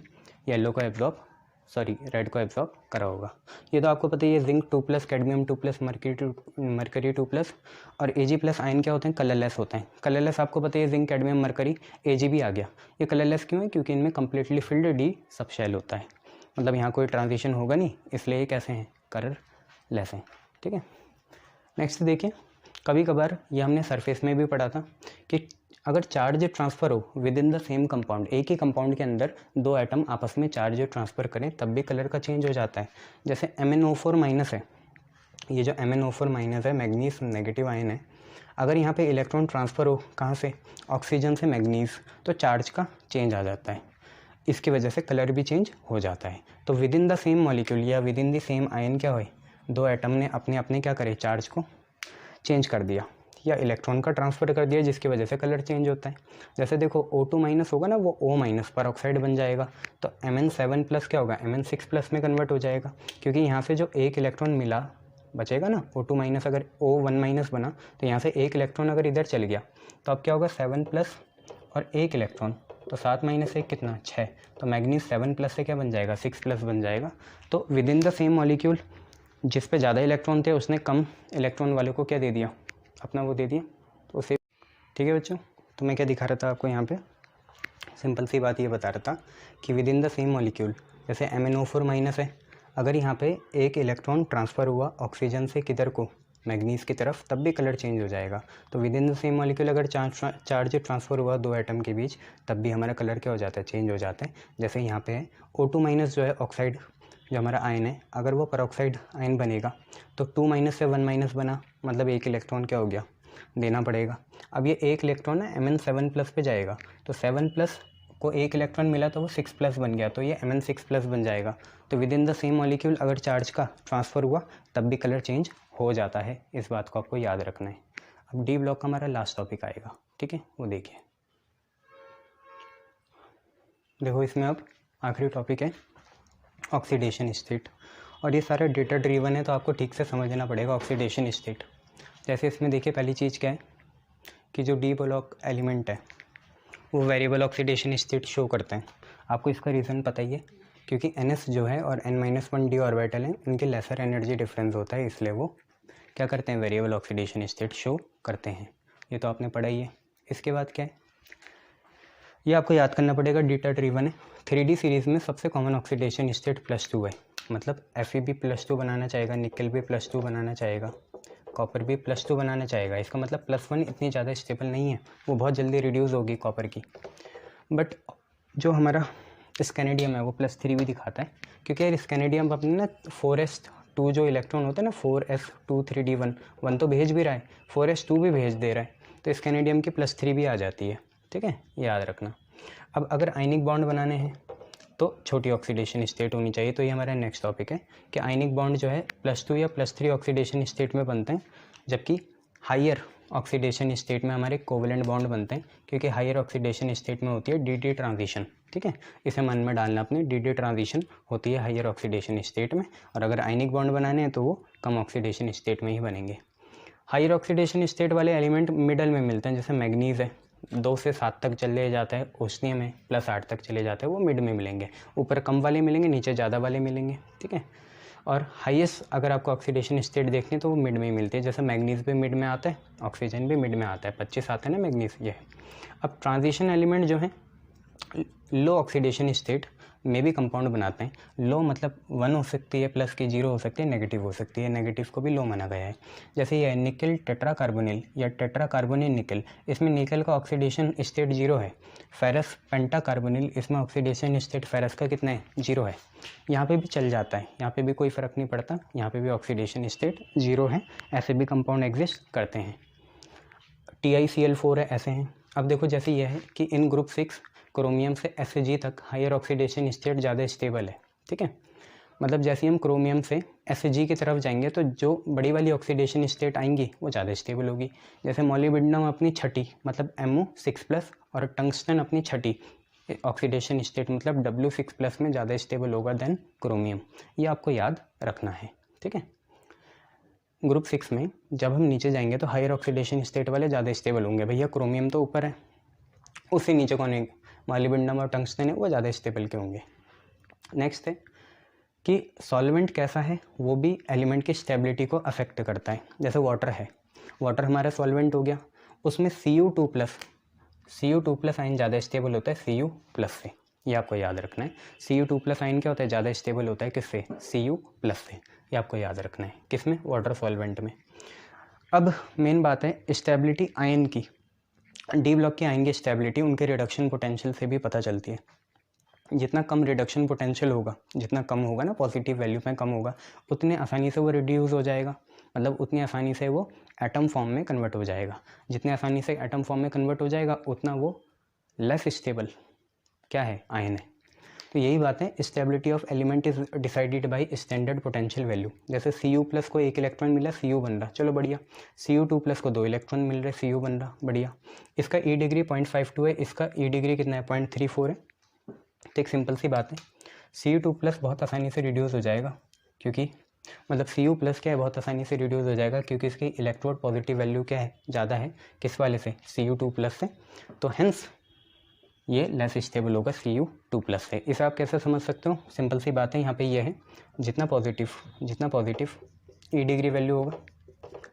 येलो को रेड को एब्जॉर्ब करा होगा। ये तो आपको पता ही है, जिंक 2+, कैडमियम 2+, मरकरी 2+, और Ag+ आयन क्या होते हैं, कलरलेस होते हैं। कलरलेस आपको पता है, जिंक, कैडमियम, मरकरी, Ag भी आ गया। ये कलरलेस क्यों है, क्योंकि इनमें completely filled D subshell होता है, मतलब यहाँ कोई ट्रांजिशन होगा नहीं, इसलिए ये कैसे हैं, कलरलेस हैं। ठीक है, नेक्स्ट देखिए, कभी कभार ये हमने सरफेस में भी पढ़ा था कि अगर चार्ज ट्रांसफ़र हो with in the same compound, एक ही कंपाउंड के अंदर 2 एटम आपस में चार्ज ट्रांसफ़र करें तब भी कलर का चेंज हो जाता है। जैसे MnO4- है, ये जो MnO4- है, मैग्नीज नेगेटिव आयन है। अगर यहाँ पे इलेक्ट्रॉन ट्रांसफ़र हो कहाँ से, ऑक्सीजन से मैग्नीज, तो चार्ज का चेंज आ जाता है, इसकी वजह से कलर भी चेंज हो जाता है। तो with in the same molecule या with in the same ion क्या हुए, 2 एटम ने अपने अपने क्या करे, चार्ज को चेंज कर दिया। या इलेक्ट्रॉन का ट्रांसफ़र कर दिया जिसकी वजह से कलर चेंज होता है। जैसे देखो O2- होगा ना, वो O- पर ऑक्साइड बन जाएगा, तो Mn7+ क्या होगा, Mn6+ में कन्वर्ट हो जाएगा, क्योंकि यहाँ से जो एक इलेक्ट्रॉन मिला बचेगा ना, O2- अगर O1- बना तो यहाँ से एक इलेक्ट्रॉन अगर इधर चल गया तो अब क्या होगा, 7+ और एक इलेक्ट्रॉन, तो 7 - 1 कितना, 6, तो मैग्नीज 7+ से क्या बन जाएगा, 6+ बन जाएगा। तो with in the same molecule जिस पे ज़्यादा इलेक्ट्रॉन थे उसने कम इलेक्ट्रॉन वाले को क्या दे दिया, अपना वो दे दिया, तो उसे, ठीक है बच्चों। तो मैं क्या दिखा रहा था आपको यहाँ पे, सिंपल सी बात ये बता रहा था कि with in the same molecule, जैसे MnO4- है, अगर यहाँ पे एक इलेक्ट्रॉन ट्रांसफ़र हुआ ऑक्सीजन से किधर को, मैग्नीज की तरफ, तब भी कलर चेंज हो जाएगा। तो with in the same molecule अगर चार्ज ट्रांसफ़र हुआ दो एटम के बीच, तब भी हमारा कलर क्या हो जाता है, चेंज हो जाता है। जैसे यहाँ पे है O2- जो है ऑक्साइड, जो हमारा आयन है, अगर वो परऑक्साइड आयन बनेगा तो 2- से 1- बना, मतलब एक इलेक्ट्रॉन क्या हो गया, देना पड़ेगा। अब ये एक इलेक्ट्रॉन है Mn7+ पे जाएगा, तो 7+ को एक इलेक्ट्रॉन मिला तो वो 6+ बन गया, तो ये Mn6+ बन जाएगा। तो with in the same molecule अगर चार्ज का ट्रांसफ़र हुआ तब भी कलर चेंज हो जाता है, इस बात को आपको याद रखना है। अब डी ब्लॉक का हमारा लास्ट टॉपिक आएगा, ठीक है, वो देखिए। देखो इसमें अब आखिरी टॉपिक है ऑक्सीडेशन स्टेट, और ये सारा डेटा ड्रीवन है, तो आपको ठीक से समझना पड़ेगा ऑक्सीडेशन स्टेट। जैसे इसमें देखिए पहली चीज़ क्या है कि जो डी ब्लॉक एलिमेंट है वो वेरिएबल ऑक्सीडेशन स्टेट शो करते हैं। आपको इसका रीज़न पता ही है, क्योंकि NS जो है और N-1 डी ऑर्बिटल हैं, इनके लेसर एनर्जी डिफरेंस होता है, इसलिए वो क्या करते हैं, वेरिएबल ऑक्सीडेशन स्टेट शो करते हैं। ये तो आपने पढ़ा ही है। इसके बाद क्या है, ये आपको याद करना पड़ेगा, डेटा ड्रीवन है। 3D सीरीज़ में सबसे कॉमन ऑक्सीडेशन स्टेट +2 है, मतलब Fe भी +2 बनाना चाहेगा, निकल भी +2 बनाना चाहेगा, कॉपर भी +2 बनाना चाहेगा। इसका मतलब +1 इतनी ज़्यादा स्टेबल नहीं है, वो बहुत जल्दी रिड्यूस होगी कॉपर की। बट जो हमारा स्कैनेडियम है वो +3 भी दिखाता है, क्योंकि यार स्कैनेडियम अपने ना 4s2 जो इलेक्ट्रॉन होता है ना, 4s2 3d1 1 तो भेज भी रहा है, 4s2 भी भेज दे रहा है, तो स्कैनेडियम की +3 भी आ जाती है, ठीक है, याद रखना। अब अगर आयनिक बॉन्ड बनाने हैं तो छोटी ऑक्सीडेशन स्टेट होनी चाहिए, तो ये हमारा नेक्स्ट टॉपिक है कि आयनिक बॉन्ड जो है +2 या +3 ऑक्सीडेशन स्टेट में बनते हैं, जबकि हायर ऑक्सीडेशन स्टेट में हमारे कोवेलेंट बॉन्ड बनते हैं, क्योंकि हायर ऑक्सीडेशन स्टेट में होती है DD ट्रांजिशन, ठीक है, इसे मन में डालना अपने, DD ट्रांजिशन होती है हायर ऑक्सीडेशन स्टेट में, और अगर आयनिक बॉन्ड बनाने हैं तो वो कम ऑक्सीडेशन स्टेट में ही बनेंगे। हायर ऑक्सीडेशन स्टेट वाले एलिमेंट मिडल में मिलते हैं, जैसे मैग्नीज़ है 2 से 7 तक चले जाता है, ओस्मियम है +8 तक चले जाते हैं, वो मिड में मिलेंगे, ऊपर कम वाले मिलेंगे, नीचे ज़्यादा वाले मिलेंगे, ठीक है। और हाईएस्ट अगर आपको ऑक्सीडेशन स्टेट देखनी है तो वो मिड में ही मिलती है, जैसे मैग्नीज़ भी मिड में आता है, ऑक्सीजन भी मिड में आता है, 25 आते हैं ना मैग्नीज़, ये। अब ट्रांजिशन एलिमेंट जो है लो ऑक्सीडेशन स्टेट में भी कंपाउंड बनाते हैं। लो मतलब 1 हो सकती है प्लस की, 0 हो सकती है, नेगेटिव हो सकती है, नेगेटिव को भी लो माना गया है। जैसे ये निकल टेट्राकार्बोनिल या टेट्राकार्बोनिल निकल, इसमें निकल का ऑक्सीडेशन स्टेट 0 है। फेरस पेंटाकार्बोनिल, इसमें ऑक्सीडेशन स्टेट फेरस का कितना है, 0 है। यहाँ पे भी चल जाता है, यहाँ पे भी कोई फ़र्क नहीं पड़ता, यहाँ पे भी ऑक्सीडेशन स्टेट 0 है। ऐसे भी कंपाउंड एग्जिस्ट करते हैं। TiCl4 है, ऐसे हैं। अब देखो जैसे ये है कि इन ग्रुप 6 क्रोमियम से Hg तक हायर ऑक्सीडेशन स्टेट ज़्यादा स्टेबल है, ठीक है। मतलब जैसे हम क्रोमियम से Hg की तरफ जाएंगे तो जो बड़ी वाली ऑक्सीडेशन स्टेट आएंगी वो ज़्यादा स्टेबल होगी। जैसे मॉलिब्डेनम अपनी छठी मतलब MO6+ और टंगस्टन अपनी छठी ऑक्सीडेशन स्टेट मतलब W6+ में ज़्यादा स्टेबल होगा देन क्रोमियम। ये आपको याद रखना है, ठीक है। ग्रुप 6 में जब हम नीचे जाएंगे तो हायर ऑक्सीडेशन स्टेट वाले ज़्यादा स्टेबल होंगे। भैया क्रोमियम तो ऊपर है, उससे नीचे कौन है, मॉलिब्डेनम और टंगस्टन है, वो ज़्यादा स्टेबल के होंगे। नेक्स्ट है कि सॉल्वेंट कैसा है, वो भी एलिमेंट की स्टेबिलिटी को अफेक्ट करता है। जैसे वाटर है, वाटर हमारा सॉल्वेंट हो गया, उसमें Cu2+ आयन ज़्यादा स्टेबल होता है Cu+ से, ये आपको याद रखना है। Cu2+ आयन क्या होता है, ज़्यादा स्टेबल होता है किससे, Cu+ से, ये आपको याद रखना है। किसमें, वाटर सॉल्वेंट में। अब मेन बात है स्टेबिलिटी आयन की, डी ब्लॉक की आयन की स्टेबिलिटी उनके रिडक्शन पोटेंशियल से भी पता चलती है। जितना कम रिडक्शन पोटेंशियल होगा, जितना कम होगा ना, पॉजिटिव वैल्यू में कम होगा, उतने आसानी से वो रिड्यूस हो जाएगा, मतलब उतनी आसानी से वो एटम फॉर्म में कन्वर्ट हो जाएगा। जितनी आसानी से एटम फॉर्म में कन्वर्ट हो जाएगा उतना वो लेस स्टेबल क्या है, आयन है। तो यही बात है, stability of element is decided by standard potential value. जैसे Cu+ को 1 इलेक्ट्रॉन मिला, Cu बन रहा, चलो बढ़िया। Cu2+ को 2 इलेक्ट्रॉन मिल रहे, Cu बन रहा, बढ़िया। इसका E डिग्री 0.52 है, इसका E डिग्री कितना है, 0.34 है। तो एक सिंपल सी बात है, Cu2+ बहुत आसानी से रिड्यूस हो जाएगा, क्योंकि मतलब Cu+ क्या है, बहुत आसानी से रिड्यूस हो जाएगा, क्योंकि इसकी इलेक्ट्रोड पॉजिटिव वैल्यू क्या है, ज़्यादा है, किस वाले से, Cu2+ से। तो हेंस ये लेस स्टेबल होगा Cu2+ से। इसे आप कैसे समझ सकते हो, सिंपल सी बात है, यहाँ पे ये है, जितना पॉजिटिव E डिग्री वैल्यू होगा,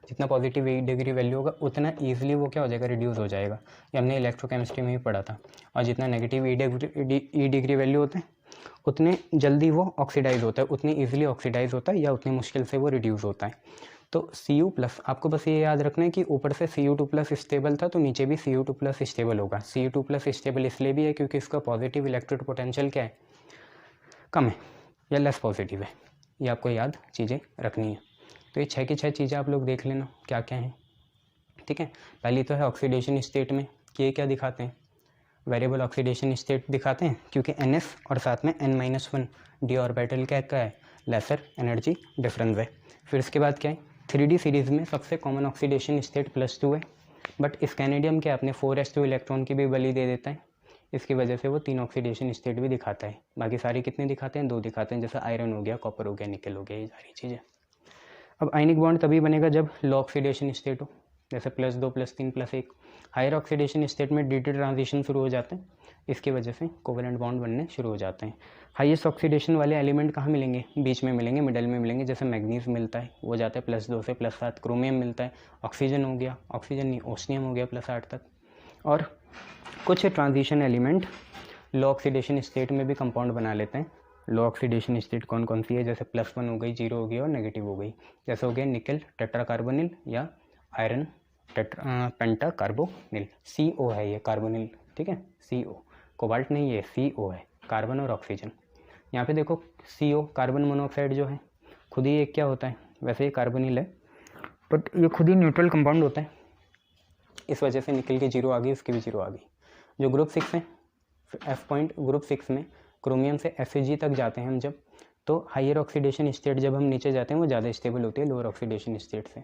जितना पॉजिटिव E डिग्री वैल्यू होगा, उतना ईजिली वो क्या हो जाएगा, रिड्यूस हो जाएगा। ये हमने इलेक्ट्रोकेमिस्ट्री में भी पढ़ा था। और जितना नेगेटिव E डिग्री वैल्यू होते हैं, उतने जल्दी वो ऑक्सीडाइज होता है, उतनी ईजिली ऑक्सीडाइज होता है, या उतनी मुश्किल से वो रिड्यूस होता है। तो Cu+, आपको बस ये याद रखना है कि ऊपर से Cu2+ स्टेबल था, तो नीचे भी Cu2+ स्टेबल होगा। Cu2+ स्टेबल इसलिए भी है क्योंकि इसका पॉजिटिव इलेक्ट्रोड पोटेंशियल क्या है, कम है या लेस पॉजिटिव है। ये आपको याद चीज़ें रखनी है। तो ये 6 की 6 चीज़ें आप लोग देख लेना क्या क्या हैं, ठीक है। पहली तो है ऑक्सीडेशन स्टेट में कि ये क्या दिखाते हैं, वेरिएबल ऑक्सीडेशन स्टेट दिखाते हैं, क्योंकि NS और साथ में N-1 d ऑर्बिटल क्या है, लेसर एनर्जी डिफरेंस है। फिर इसके बाद क्या है, 3D सीरीज़ में सबसे कॉमन ऑक्सीडेशन स्टेट +2 है, बट इस कैनेडियम के अपने 4s2 इलेक्ट्रॉन की भी बलि दे देता है, इसकी वजह से वो 3 ऑक्सीडेशन स्टेट भी दिखाता है। बाकी सारी कितने दिखाते हैं, 2 दिखाते हैं, जैसे आयरन हो गया, कॉपर हो गया, निकल हो गया, ये सारी चीज़ें। अब आयनिक बॉन्ड तभी बनेगा जब लो ऑक्सीडेशन स्टेट हो, जैसे +2 +3 +1। हायर ऑक्सीडेशन स्टेट में dt ट्रांजिशन शुरू हो जाते हैं, इसकी वजह से कोवेलेंट बॉन्ड बनने शुरू हो जाते हैं। हाईएस्ट ऑक्सीडेशन वाले एलिमेंट कहाँ मिलेंगे, बीच में मिलेंगे, मिडल में मिलेंगे। जैसे मैग्नीज मिलता है, वो जाता है +2 से +7। क्रोमियम मिलता है, ऑक्सीजन हो गया, ऑक्सीजन नहीं ओस्मियम हो गया +8 तक। और कुछ ट्रांजिशन एलिमेंट लो ऑक्सीडेशन स्टेट में भी कंपाउंड बना लेते हैं। लो ऑक्सीडेशन स्टेट कौन कौन सी है, जैसे +1 हो गई, 0 हो गई और नेगेटिव हो गई। जैसे हो गया निकल टेट्राकार्बोनिल या आयरन पेंटाकार्बोनिल। CO है ये कार्बोनिल, ठीक है, CO, कोबाल्ट नहीं, ये CO है, कार्बन और ऑक्सीजन। यहाँ पे देखो CO कार्बन मोनोऑक्साइड जो है खुद ही एक क्या होता है, वैसे ये कार्बोनिल है, बट ये खुद ही न्यूट्रल कंपाउंड होता है, इस वजह से निकल के 0 आ गई, उसकी भी 0 आ गई। जो ग्रुप 6 है, F पॉइंट ग्रुप 6 में क्रोमियम से Fe तक जाते हैं हम जब, तो हाइयर ऑक्सीडेशन स्टेट जब हम नीचे जाते हैं वो ज़्यादा स्टेबल होती है लोअर ऑक्सीडेशन स्टेट से।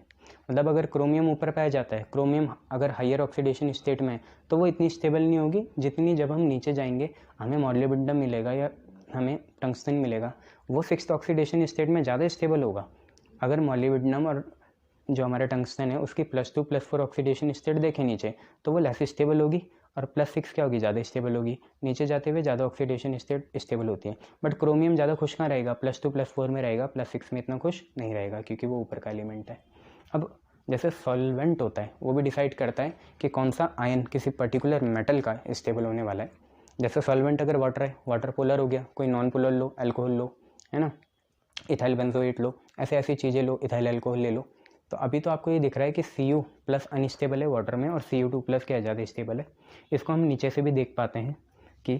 मतलब अगर क्रोमियम ऊपर पाया जाता है, क्रोमियम अगर हाइयर ऑक्सीडेशन स्टेट में है, तो वो इतनी स्टेबल नहीं होगी जितनी जब हम नीचे जाएंगे हमें मॉलिब्डेनम मिलेगा या हमें टंगस्टन मिलेगा, वो 6th ऑक्सीडेशन स्टेट में ज़्यादा स्टेबल होगा। अगर मॉलिब्डेनम और जो हमारा टंगस्टन है उसकी +2 +4 ऑक्सीडेशन स्टेट देखें नीचे, तो वो लेस स्टेबल होगी, और +6 क्या होगी, ज़्यादा स्टेबल होगी। नीचे जाते हुए ज़्यादा ऑक्सीडेशन स्टेट स्टेबल होती है। बट क्रोमियम ज़्यादा खुश कहाँ रहेगा, +2 +4 में रहेगा, +6 में इतना खुश नहीं रहेगा, क्योंकि वो ऊपर का एलिमेंट है। अब जैसे सॉल्वेंट होता है, वो भी डिसाइड करता है कि कौन सा आयन किसी पर्टिकुलर मेटल का स्टेबल होने वाला है। जैसे सॉल्वेंट अगर वाटर है, वाटर पोलर हो गया, कोई नॉन पोलर लो, अल्कोहल लो, है ना, इथाइल बेंजोएट लो, ऐसी चीज़ें लो, इथाइल अल्कोहल ले लो। तो अभी तो आपको ये दिख रहा है कि Cu+ अनस्टेबल है वाटर में, और Cu2+ क्या ज़्यादा स्टेबल है। इसको हम नीचे से भी देख पाते हैं कि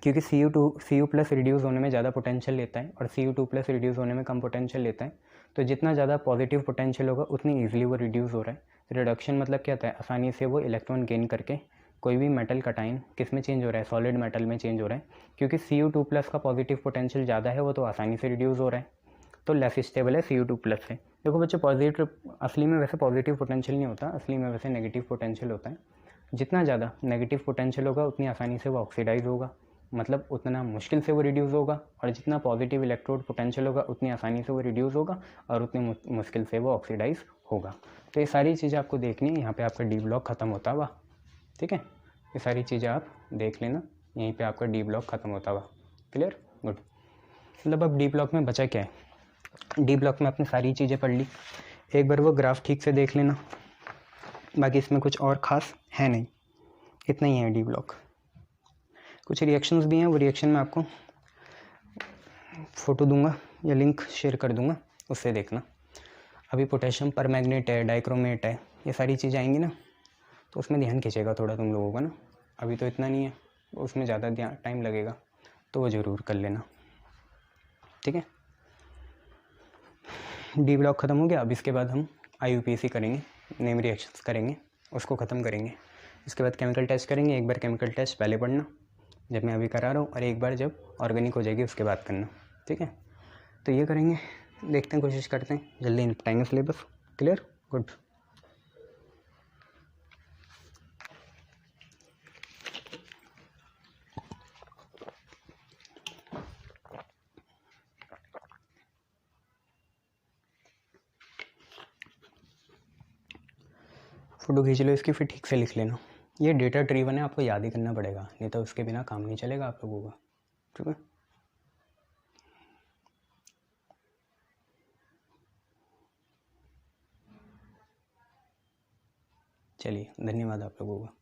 क्योंकि Cu+ रिड्यूस होने में ज़्यादा पोटेंशियल लेता है और Cu2+ रिड्यूस होने में कम पोटेंशियल लेता है। तो जितना ज़्यादा पॉजिटिव पोटेंशियल होगा उतनी ईजिली वो रिड्यूस हो रहा है। रिडक्शन मतलब क्या होता है, आसानी से वो इलेक्ट्रॉन गेन करके कोई भी मेटल का टाइम किस में चेंज हो रहा है, सॉलिड मेटल में चेंज हो रहा है। क्योंकि Cu2+ का पॉजिटिव पोटेंशियल ज़्यादा है, वो तो आसानी से रिड्यूस हो रहा है, तो लेस स्टेबल है Cu2+ से। देखो बच्चों, पॉजिटिव असली में वैसे पॉजिटिव पोटेंशियल नहीं होता, असली में वैसे नेगेटिव पोटेंशियल होता है। जितना ज़्यादा नेगेटिव पोटेंशियल होगा उतनी आसानी से वो ऑक्सीडाइज होगा, मतलब उतना मुश्किल से वो रिड्यूस होगा, और जितना पॉजिटिव इलेक्ट्रोड पोटेंशियल होगा उतनी आसानी से वो रिड्यूस होगा और उतनी मुश्किल से वो ऑक्सीडाइज होगा। तो ये सारी चीज़ें आपको देखनी है। यहाँ पे आपका डी ब्लॉक ख़त्म होता हुआ, ठीक है, ये सारी चीज़ें आप देख लेना, यहीं पे आपका डी ब्लॉक ख़त्म होता हुआ। Clear, good. मतलब अब डी ब्लॉक में बचा क्या है, डी ब्लॉक में आपने सारी चीज़ें पढ़ ली, एक बार वो ग्राफ ठीक से देख लेना, बाकी इसमें कुछ और ख़ास है नहीं, इतना ही है डी ब्लॉक। कुछ रिएक्शंस भी हैं, वो रिएक्शन में आपको फ़ोटो दूंगा या लिंक शेयर कर दूंगा, उससे देखना। अभी पोटेशियम परमैंगनेट है, डाइक्रोमेट है, ये सारी चीज़ें आएंगी ना, तो उसमें ध्यान खींचेगा थोड़ा तुम लोगों का ना। अभी तो इतना नहीं है, उसमें ज़्यादा टाइम लगेगा, तो वो ज़रूर कर लेना, ठीक है। डी ब्लॉक ख़त्म हो गया। अब इसके बाद हम IUPAC करेंगे, नेम रिएक्शंस करेंगे, उसको ख़त्म करेंगे। इसके बाद केमिकल टेस्ट करेंगे। एक बार केमिकल टेस्ट पहले पढ़ना, जब मैं अभी करा रहा हूँ, और एक बार जब ऑर्गेनिक हो जाएगी उसके बाद करना, ठीक है। तो ये करेंगे, देखते हैं, कोशिश करते हैं जल्दी निपटाएंगे सिलेबस। Clear, good. फ़ोटो खींच लो इसकी, फिर ठीक से लिख लेना। ये डेटा ड्रिवन है, आपको याद ही करना पड़ेगा, नहीं तो उसके बिना काम नहीं चलेगा आप लोगों का, ठीक है। चलिए, धन्यवाद आप लोगों का।